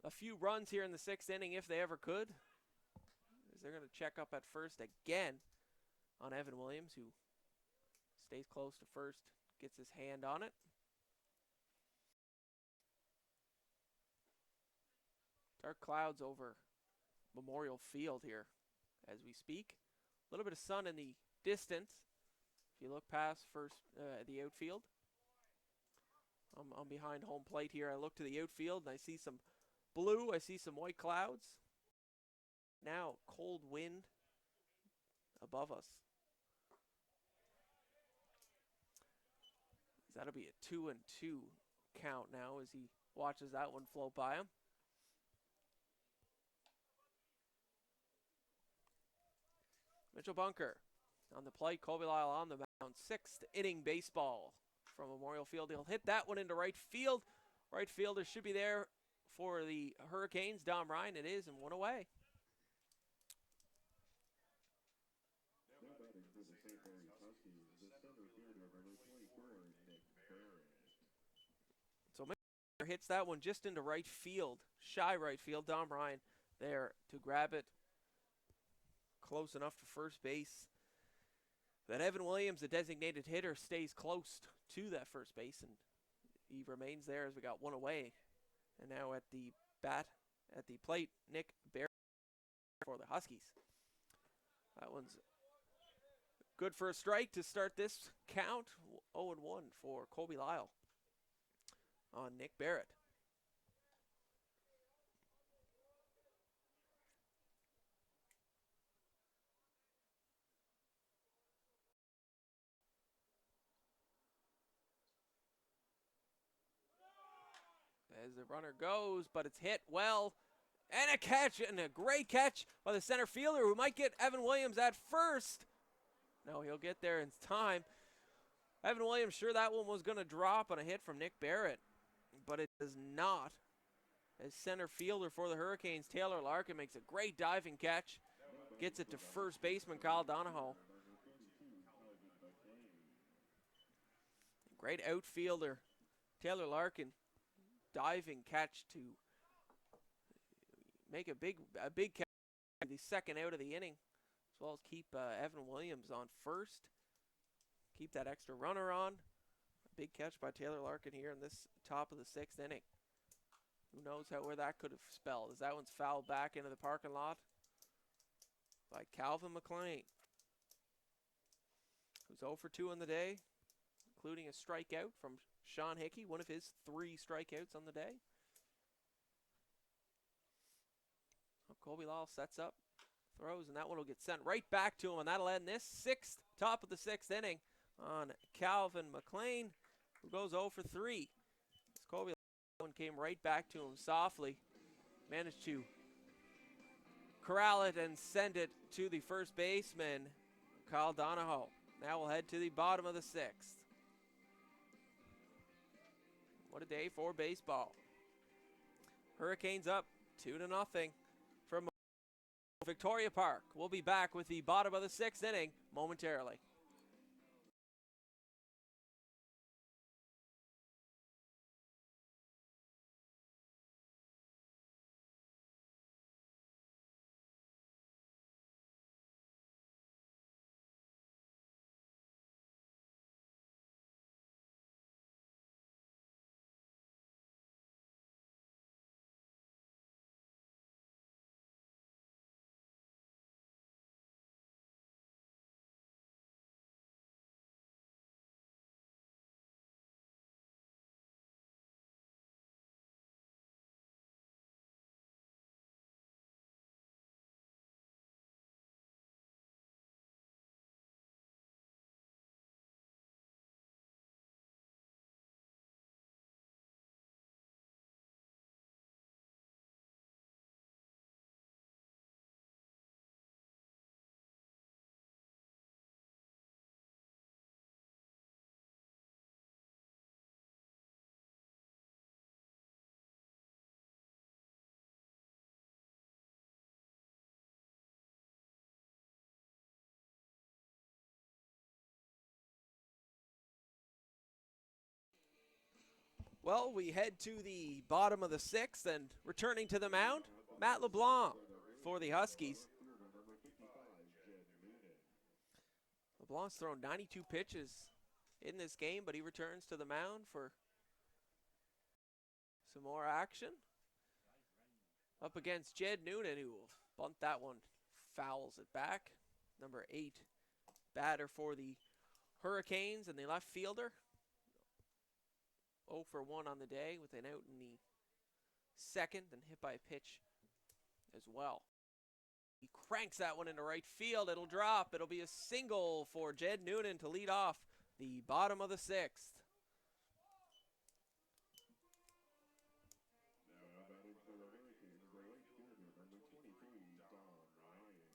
a few runs here in the sixth inning if they ever could. As they're going to check up at first again on Evan Williams, who stays close to first, gets his hand on it. Dark clouds over Memorial Field here as we speak. A little bit of sun in the distance. If you look past first the outfield. I'm behind home plate here. I look to the outfield and I see some blue. I see some white clouds. Now cold wind above us. That'll be a 2-2 count now as he watches that one float by him. Mitchell Bunker on the plate. Colby Lyle on the mound. Sixth inning baseball from Memorial Field. He'll hit that one into right field. Right fielder should be there for the Hurricanes. Dom Ryan it is, and one away. Now batting for the St. Mary's Huskies, the center fielder, number 24, Nick Barrett. So Mitchell hits that one just into right field. Shy right field. Dom Ryan there to grab it. Close enough to first base that Evan Williams, the designated hitter, stays close to that first base, and he remains there as we got one away. And now at the plate, Nick Barrett for the Huskies. That one's good for a strike to start this count. 0-1 for Colby Lyle on Nick Barrett. As the runner goes, but it's hit well. And a catch, and a great catch by the center fielder who might get Evan Williams at first. No, he'll get there in time. Evan Williams, sure that one was going to drop on a hit from Nick Barrett, but it does not. As center fielder for the Hurricanes, Taylor Larkin makes a great diving catch. Gets it to first baseman Kyle Donahoe. Great outfielder, Taylor Larkin. Diving catch to make a big catch, the second out of the inning, as well as keep Evan Williams on first. Keep that extra runner on. A big catch by Taylor Larkin here in this top of the sixth inning. Who knows where that could have spelled, as that one's fouled back into the parking lot by Calvin McLean, who's 0 for 2 on the day, including a strikeout from Sean Hickey, one of his 3 strikeouts on the day. Colby Lyle sets up, throws, and that one will get sent right back to him, and that'll end this top of the sixth inning on Calvin McLean, who goes 0 for 3. As Colby Lyle came right back to him softly, managed to corral it and send it to the first baseman, Kyle Donahoe. Now we'll head to the bottom of the sixth. What a day for baseball. Hurricanes up 2-0 from Victoria Park. We'll be back with the bottom of the 6th inning momentarily. Well, we head to the bottom of the 6th, and returning to the mound, Matt LeBlanc for the Huskies. LeBlanc's thrown 92 pitches in this game, but he returns to the mound for some more action. Up against Jed Noonan, who will bunt that one, fouls it back. Number 8 batter for the Hurricanes, and the left fielder 0 for 1 on the day with an out in the 2nd and hit by a pitch as well. He cranks that one into right field. It'll drop. It'll be a single for Jed Noonan to lead off the bottom of the 6th. Now batting for the Hurricanes, the right fielder, number 23, Dom Ryan.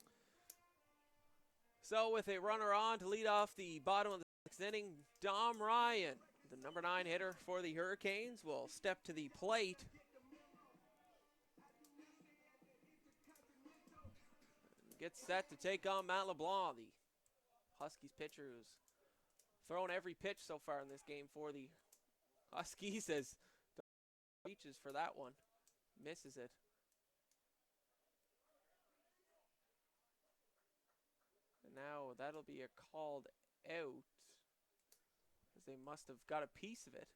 So with a runner on to lead off the bottom of the 6th inning, Dom Ryan, the number 9 hitter for the Hurricanes, will step to the plate. Gets set to take on Matt LeBlanc, the Huskies pitcher who's thrown every pitch so far in this game for the Huskies, as reaches for that one, misses it. And now that'll be a called out, as they must have got a piece of it.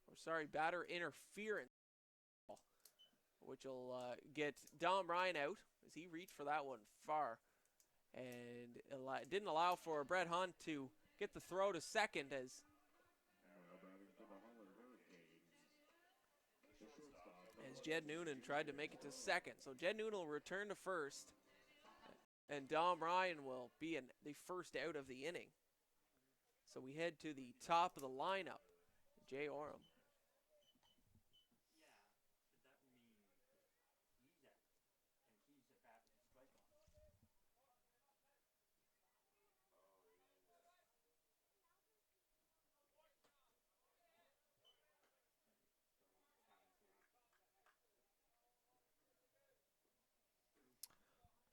Or sorry, batter interference, which will get Dom Ryan out, as he reached for that one far. And it didn't allow for Brett Hunt to get the throw to second, as Jed Noonan tried to make it to second. So Jed Noonan will return to first, and Dom Ryan will be in the first out of the inning. So we head to the top of the lineup, Jay Orem.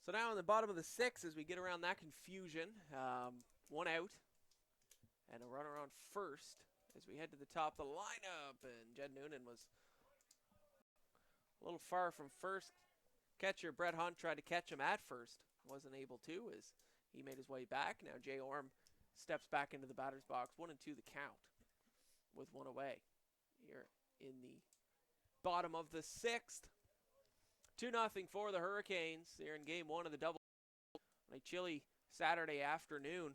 So now in the bottom of the 6th, as we get around that confusion, 1 out and a runner on first as we head to the top of the lineup. And Jed Noonan was a little far from first. Catcher Brett Hunt tried to catch him at first. Wasn't able to, as he made his way back. Now Jay Orem steps back into the batter's box. 1-2 the count with 1 away here in the bottom of the 6th. 2-0 for the Hurricanes here in game 1 of the double on a chilly Saturday afternoon.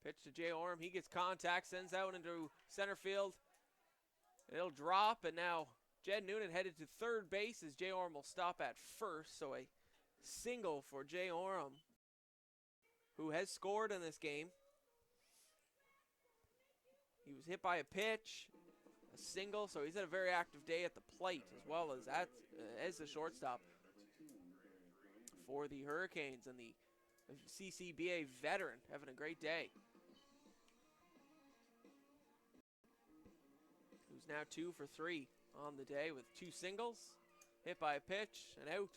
Pitch to Jay Orem. He gets contact, sends out into center field. It'll drop, and now Jed Noonan headed to third base as Jay Orem will stop at first. So a single for Jay Orem, who has scored in this game. He was hit by a pitch, a single, so he's had a very active day at the plate as well as the shortstop. for the Hurricanes, and the CCBA veteran having a great day. Who's now 2 for 3 on the day with 2 singles, hit by a pitch, and out.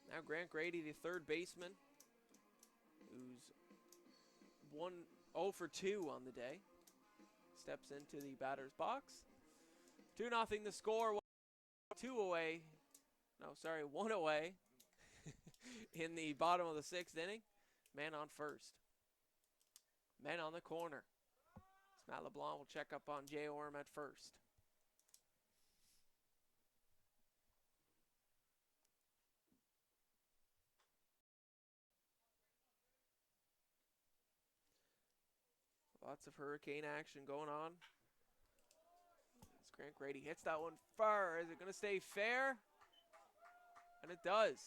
Now Grant Grady, the third baseman, who's 0 for 2 on the day, steps into the batter's box. 2-0 the score. 1 away in the bottom of the 6th inning. Man on first. Men on the corner. Matt LeBlanc will check up on Jay Orm at first. Lots of Hurricane action going on. As Grant Grady hits that one far. Is it going to stay fair? And it does.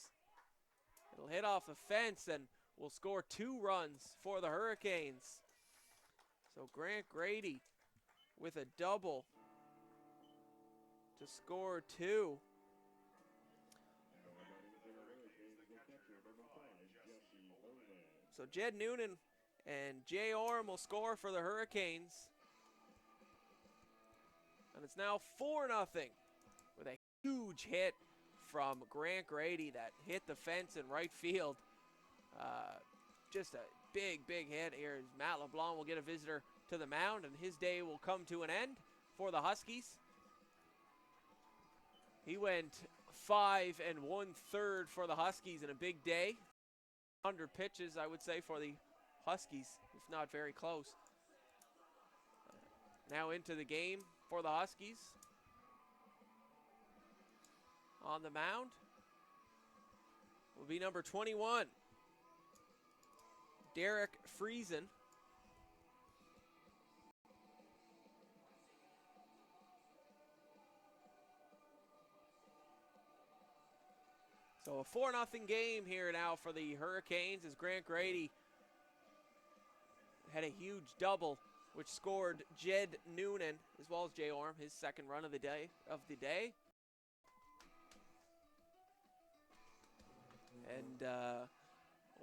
It'll hit off the fence and will score 2 runs for the Hurricanes. So Grant Grady with a double to score 2. So Jed Noonan and Jay Orm will score for the Hurricanes. And it's now 4-0 with a huge hit from Grant Grady that hit the fence in right field. Just a big hit here. Matt LeBlanc will get a visitor to the mound, and his day will come to an end for the Huskies. He went 5 1/3 for the Huskies in a big day. 100 pitches, I would say, for the Huskies, if not very close. Now into the game for the Huskies. On the mound will be number 21, Derek Friesen. So a 4-0 game here now for the Hurricanes as Grant Grady had a huge double, which scored Jed Noonan as well as Jay Orm, his second run of the day. And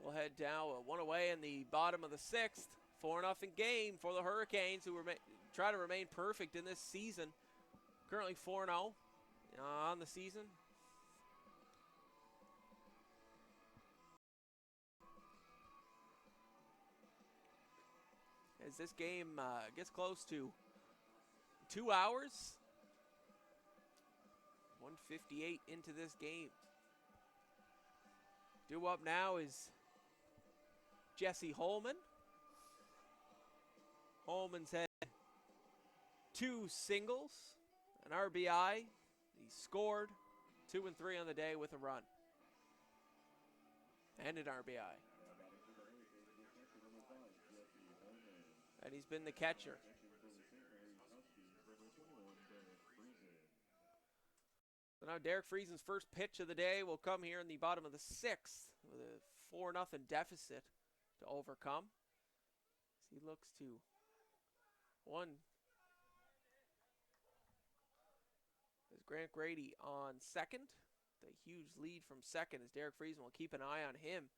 we'll head down 1 away in the bottom of the 6th. 4-0 game for the Hurricanes, who try to remain perfect in this season. Currently 4-0 on the season. As this game gets close to 2 hours, 1:58 into this game. Due up now is Jesse Holman. Holman's had 2 singles, an RBI. He scored 2 and 3 on the day with a run and an RBI. And he's been the catcher. So now Derek Friesen's first pitch of the day will come here in the bottom of the 6th with a 4-0 deficit to overcome. He looks to one. There's Grant Grady on second. The huge lead from second as Derek Friesen will keep an eye on him,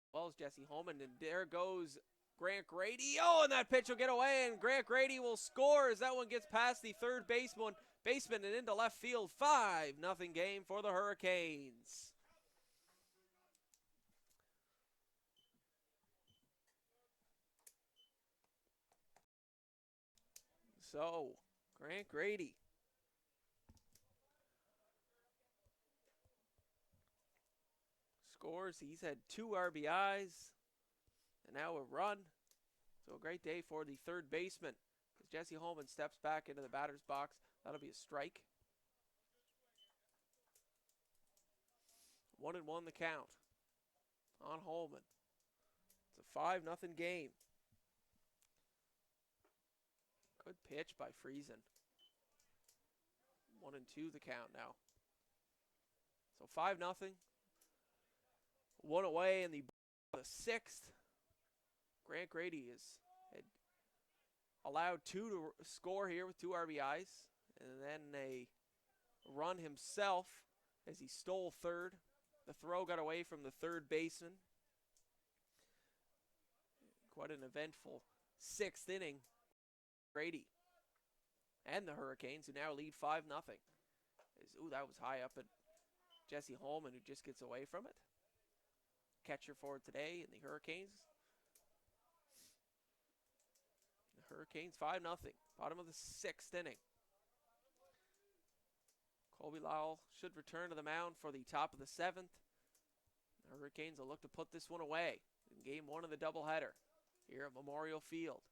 as well as Jesse Holman. And there goes Grant Grady. Oh, and that pitch will get away, and Grant Grady will score as that one gets past the third baseman and into left field. 5-0 game for the Hurricanes. So, Grant Grady scores. He's had 2 RBIs and now a run. So a great day for the third baseman as Jesse Holman steps back into the batter's box. That'll be a strike. 1-1 the count on Holman. It's a 5-0 game. Good pitch by Friesen. 1-2 the count now. So 5-0. 1 away in the 6th. Grant Grady is allowed 2 to score here with 2 RBIs. And then a run himself as he stole third The throw got away from the third baseman. Quite an eventful sixth inning. Grady and the Hurricanes, who now lead 5-0. Ooh, that was high up at Jesse Holman, who just gets away from it. Catcher for today in the Hurricanes. The Hurricanes 5-0. Bottom of the sixth inning. Colby Lowell should return to the mound for the top of the seventh. The Hurricanes will look to put this one away in game one of the doubleheader here at Memorial Field.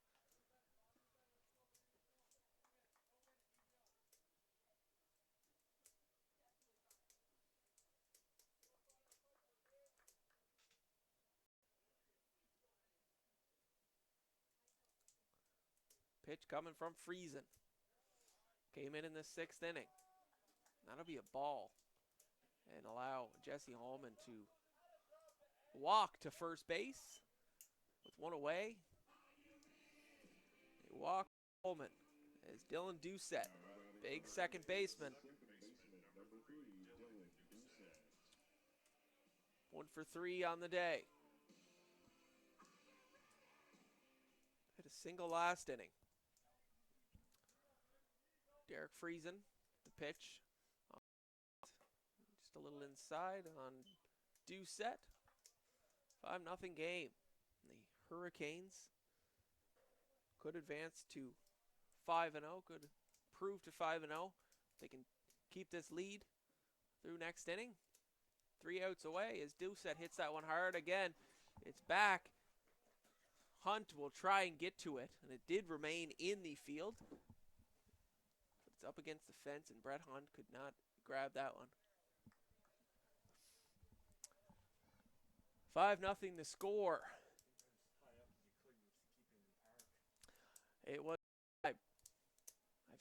Pitch coming from Friesen. Came in the sixth inning. That'll be a ball. And allow Jesse Holman to walk to first base with one away. They walk Holman as Dylan Doucette, big second baseman. 1 for 3 on the day. Hit a single last inning. Derek Friesen, the pitch. Just a little inside on Doucette. 5-0 game. The Hurricanes could advance to 5-0, could prove to 5-0. They can keep this lead through next inning. 3 outs away as Doucette hits that one hard again. It's back. Hunt will try and get to it, and it did remain in the field. But it's up against the fence, and Brett Hunt could not grab that one. 5-0 the score. It was. I've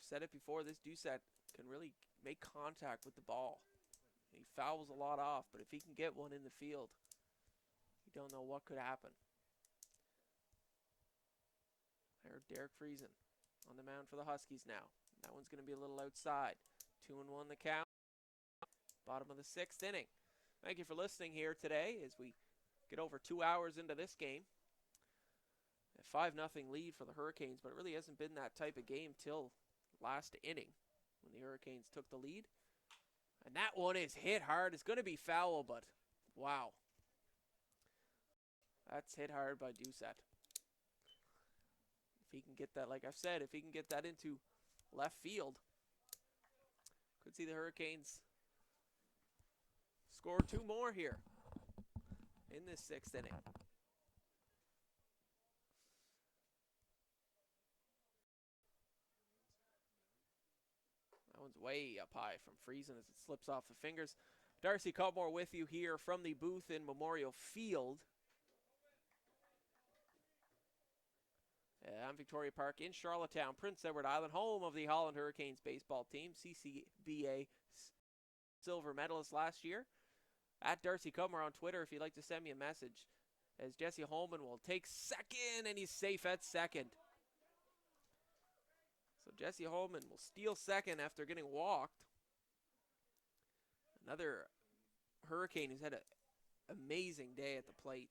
said it before. This Doucette can really make contact with the ball. He fouls a lot off, but if he can get one in the field, you don't know what could happen. There's Derek Friesen on the mound for the Huskies now. That one's going to be a little outside. 2-1 the count. Bottom of the sixth inning. Thank you for listening here today as we get over 2 hours into this game. A 5-0 lead for the Hurricanes, but it really hasn't been that type of game till last inning when the Hurricanes took the lead. And that one is hit hard. It's going to be foul, but wow. That's hit hard by Doucette. If he can get that, like I've said, if he can get that into left field, could see the Hurricanes score 2 more here in this sixth inning. That one's way up high from Friesen as it slips off the fingers. Darcy Cutmore with you here from the booth in Memorial Field. I'm Victoria Park in Charlottetown, Prince Edward Island, home of the Holland Hurricanes baseball team, CCBA silver medalist last year. At Darcy Cutmore on Twitter if you'd like to send me a message, as Jesse Holman will take second, and he's safe at second. So Jesse Holman will steal second after getting walked. Another Hurricane who's had an amazing day at the plate.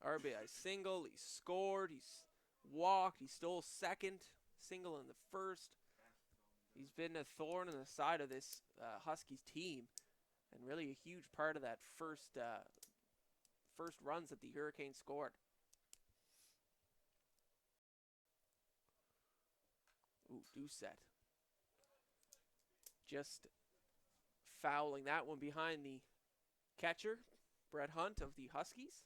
RBI single, he scored, he's walked, he stole second, single in the first. He's been a thorn in the side of this Huskies team, and really a huge part of that first runs that the Hurricanes scored. Ooh, Doucette. Just fouling that one behind the catcher, Brett Hunt of the Huskies.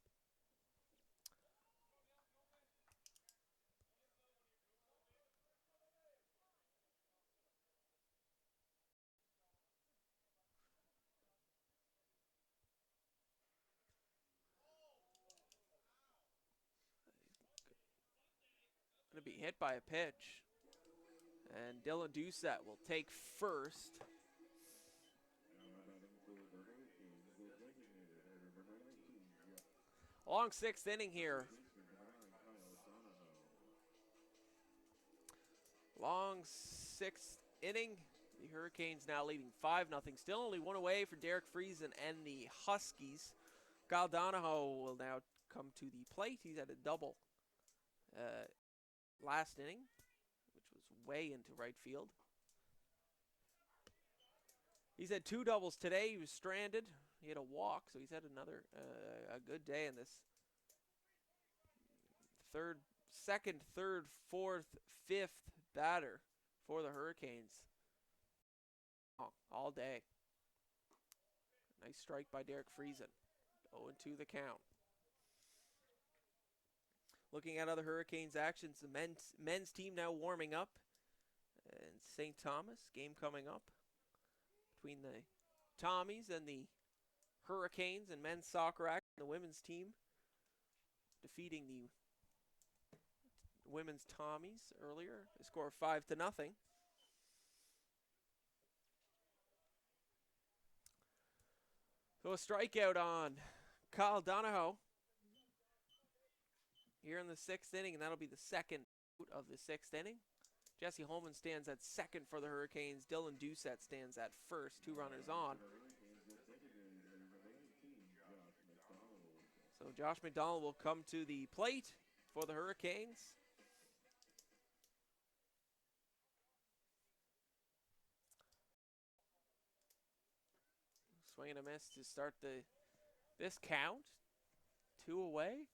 Going to be hit by a pitch. And Dylan Doucette will take first. Long sixth inning here. Long sixth inning. The Hurricanes now leading 5-0. Still only one away for Derek Friesen and the Huskies. Kyle Donahoe will now come to the plate. He's had a double last inning, which was way into right field. He's had 2 doubles today. He was stranded. He had a walk, so he's had another a good day in this second, third, fourth, fifth batter for the Hurricanes all day. Nice strike by Derek Friesen. 0-2 the count. Looking at other Hurricanes actions, the men's team now warming up in St. Thomas. Game coming up between the Tommies and the Hurricanes and men's soccer action. The women's team defeating the women's Tommies earlier. They score 5-0. So a strikeout on Kyle Donahoe here in the 6th inning, and that'll be the second of the 6th inning. Jesse Holman stands at second for the Hurricanes. Dylan Doucette stands at first, 2 runners on. So Josh McDonald will come to the plate for the Hurricanes. Swing and a miss to start this count. 2 away.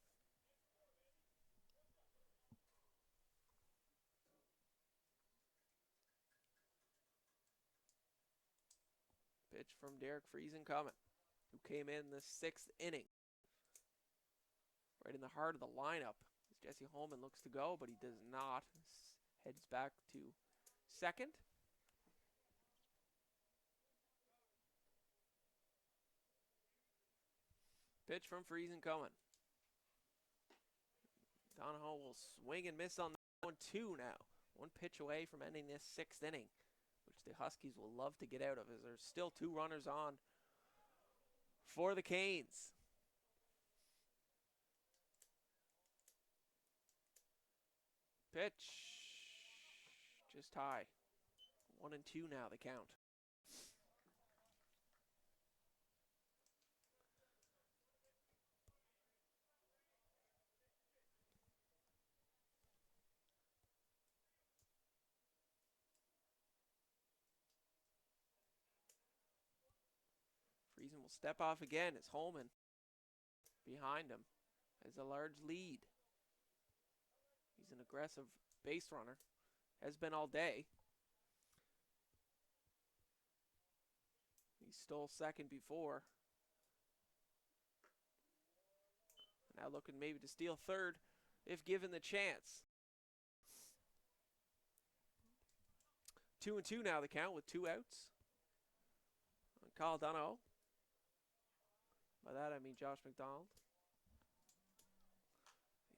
Pitch from Derek Friesen coming, who came in the 6th inning. Right in the heart of the lineup as Jesse Holman looks to go, but he does not. Heads back to second. Pitch from Friesen coming. Donahoe will swing and miss on that 1-2 now. 1 pitch away from ending this 6th inning, which the Huskies will love to get out of as there's still 2 runners on for the Canes. Pitch just high. 1-2 now the count. Friesen will step off again as Holman behind him has a large lead. He's an aggressive base runner, has been all day. He stole second before. Now looking maybe to steal third if given the chance. 2-2 now the count with 2 outs. Kyle Donahoe. By that I mean Josh McDonald.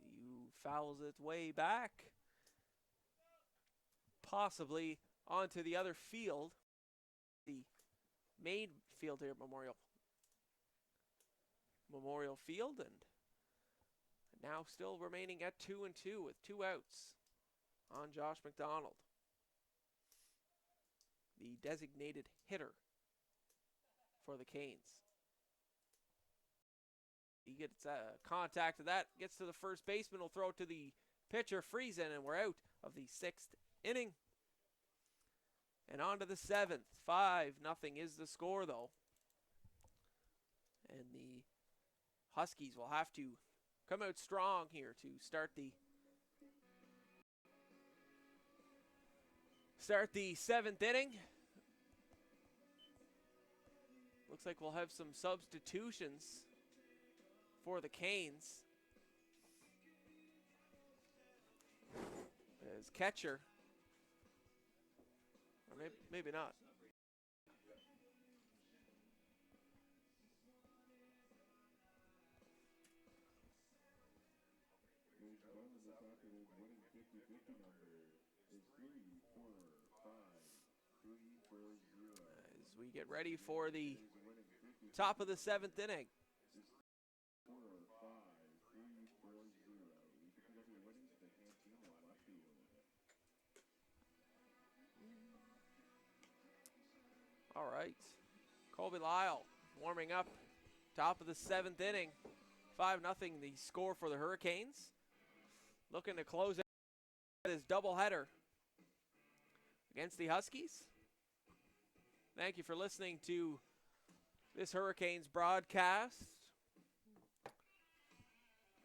He fouls its way back. Possibly onto the other field. The main field here at Memorial Field. And now still remaining at 2-2 with 2 outs on Josh McDonald, the designated hitter for the Canes. He gets contact of that, gets to the first baseman, will throw it to the pitcher, Friesen, and we're out of the 6th inning. And on to the 7th. 5-0 is the score, though. And the Huskies will have to come out strong here to start the 7th inning. Looks like we'll have some substitutions for the Canes. As catcher, or maybe not. As we get ready for the top of the 7th inning. right. Colby Lyle warming up. Top of the 7th inning. 5-0 the score for the Hurricanes. Looking to close out his doubleheader against the Huskies. Thank you for listening to this Hurricanes broadcast.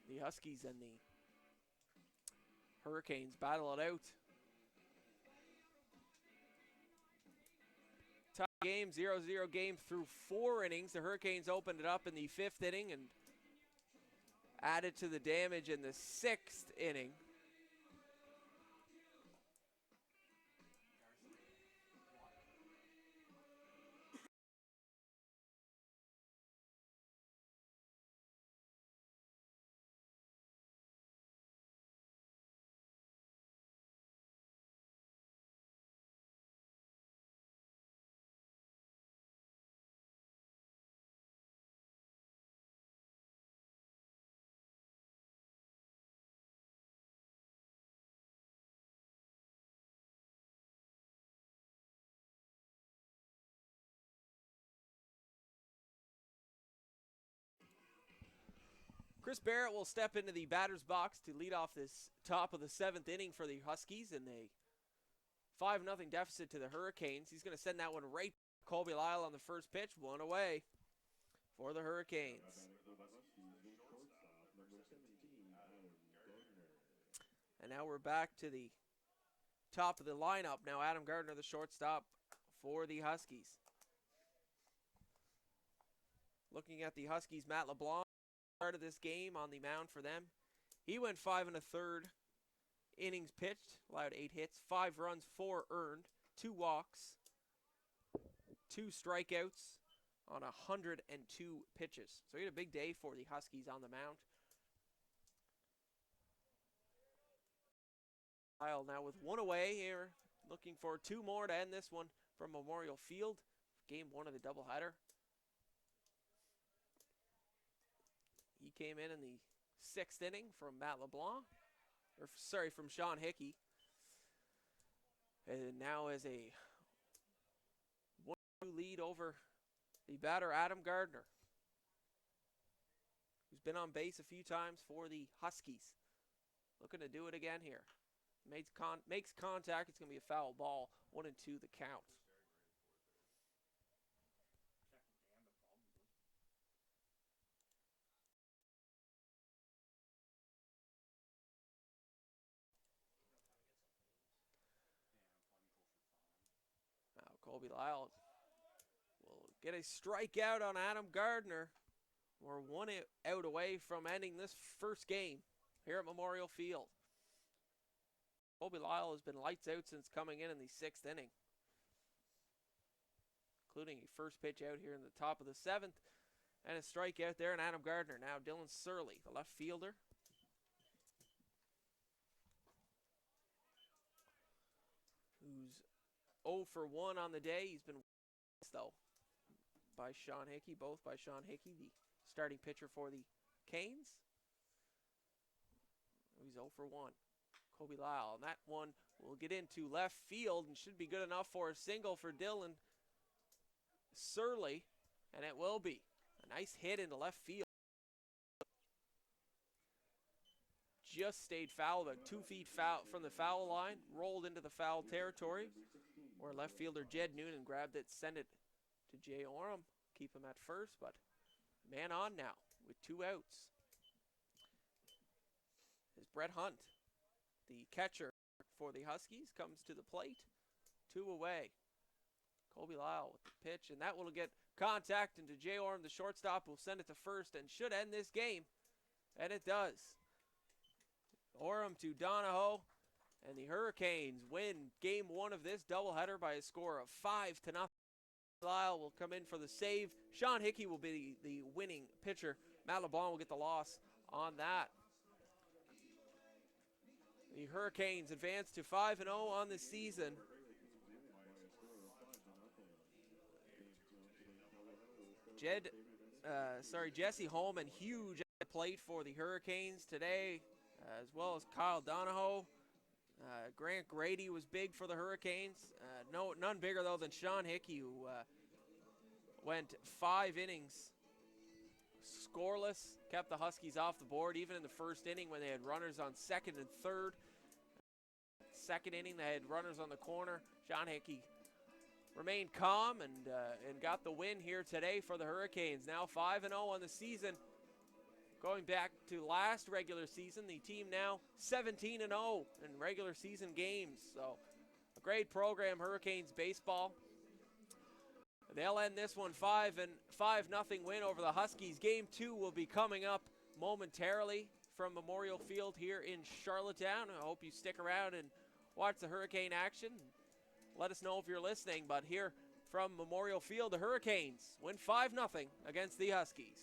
The Huskies and the Hurricanes battle it out. Tie game, 0-0 game through 4 innings. The Hurricanes opened it up in the 5th inning and added to the damage in the 6th inning. Chris Barrett will step into the batter's box to lead off this top of the 7th inning for the Huskies in a 5-0 deficit to the Hurricanes. He's going to send that one right to Colby Lyle on the first pitch. 1 away for the Hurricanes. And now we're back to the top of the lineup. Now Adam Gardner, the shortstop for the Huskies. Looking at the Huskies, Matt LeBlanc started this game on the mound for them. He went 5 1/3 innings pitched, allowed 8 hits, 5 runs, 4 earned, 2 walks, 2 strikeouts on 102 pitches. So he had a big day for the Huskies on the mound. Lyle now with 1 away here, looking for 2 more to end this one from Memorial Field. Game 1 of the doubleheader. He came in the 6th inning from Matt LeBlanc. From Sean Hickey. And now is a 1-2 lead over the batter Adam Gardner, who's been on base a few times for the Huskies. Looking to do it again here. Makes contact. It's going to be a foul ball. 1-2 the count. Now Colby Lyle will get a strikeout on Adam Gardner. We're 1 out away from ending this first game here at Memorial Field. Colby Lyle has been lights out since coming in the 6th inning, including a first pitch out here in the top of the 7th, and a strikeout there, and Adam Gardner. Now Dylan Surley, the left fielder. Who's 0 for 1 on the day. He's been though by Sean Hickey, both by Sean Hickey, the starting pitcher for the Canes. He's 0 for 1. Colby Lyle, and that one will get into left field and should be good enough for a single for Dylan Surley, and it will be. A nice hit into left field. Just stayed foul, about 2 feet foul from the foul line, rolled into the foul territory, where left fielder Jed Noonan grabbed it, sent it to Jay Orem, keep him at first, but man on now with 2 outs. Is Brett Hunt, the catcher for the Huskies, comes to the plate. 2 away. Colby Lyle with the pitch, and that will get contact into Jay Orem, the shortstop, will send it to first and should end this game, and it does. Orem to Donahoe, and the Hurricanes win game 1 of this doubleheader by a score of 5-0. Lyle will come in for the save. Sean Hickey will be the winning pitcher. Matt LeBlanc will get the loss on that. The Hurricanes advance to 5-0 on the season. Jesse Holman, huge at the plate for the Hurricanes today, as well as Kyle Donahoe. Grant Grady was big for the Hurricanes. None bigger, though, than Sean Hickey, who went 5 innings scoreless, kept the Huskies off the board, even in the first inning when they had runners on second and third. Second inning, they had runners on the corner. Sean Hickey remained calm and got the win here today for the Hurricanes. Now 5-0 on the season. Going back to last regular season, the team now 17-0 in regular season games. So a great program, Hurricanes baseball. They'll end this one 5-0 win over the Huskies. Game 2 will be coming up momentarily from Memorial Field here in Charlottetown. I hope you stick around and watch the Hurricane action. Let us know if you're listening. But here from Memorial Field, the Hurricanes win 5-0 against the Huskies.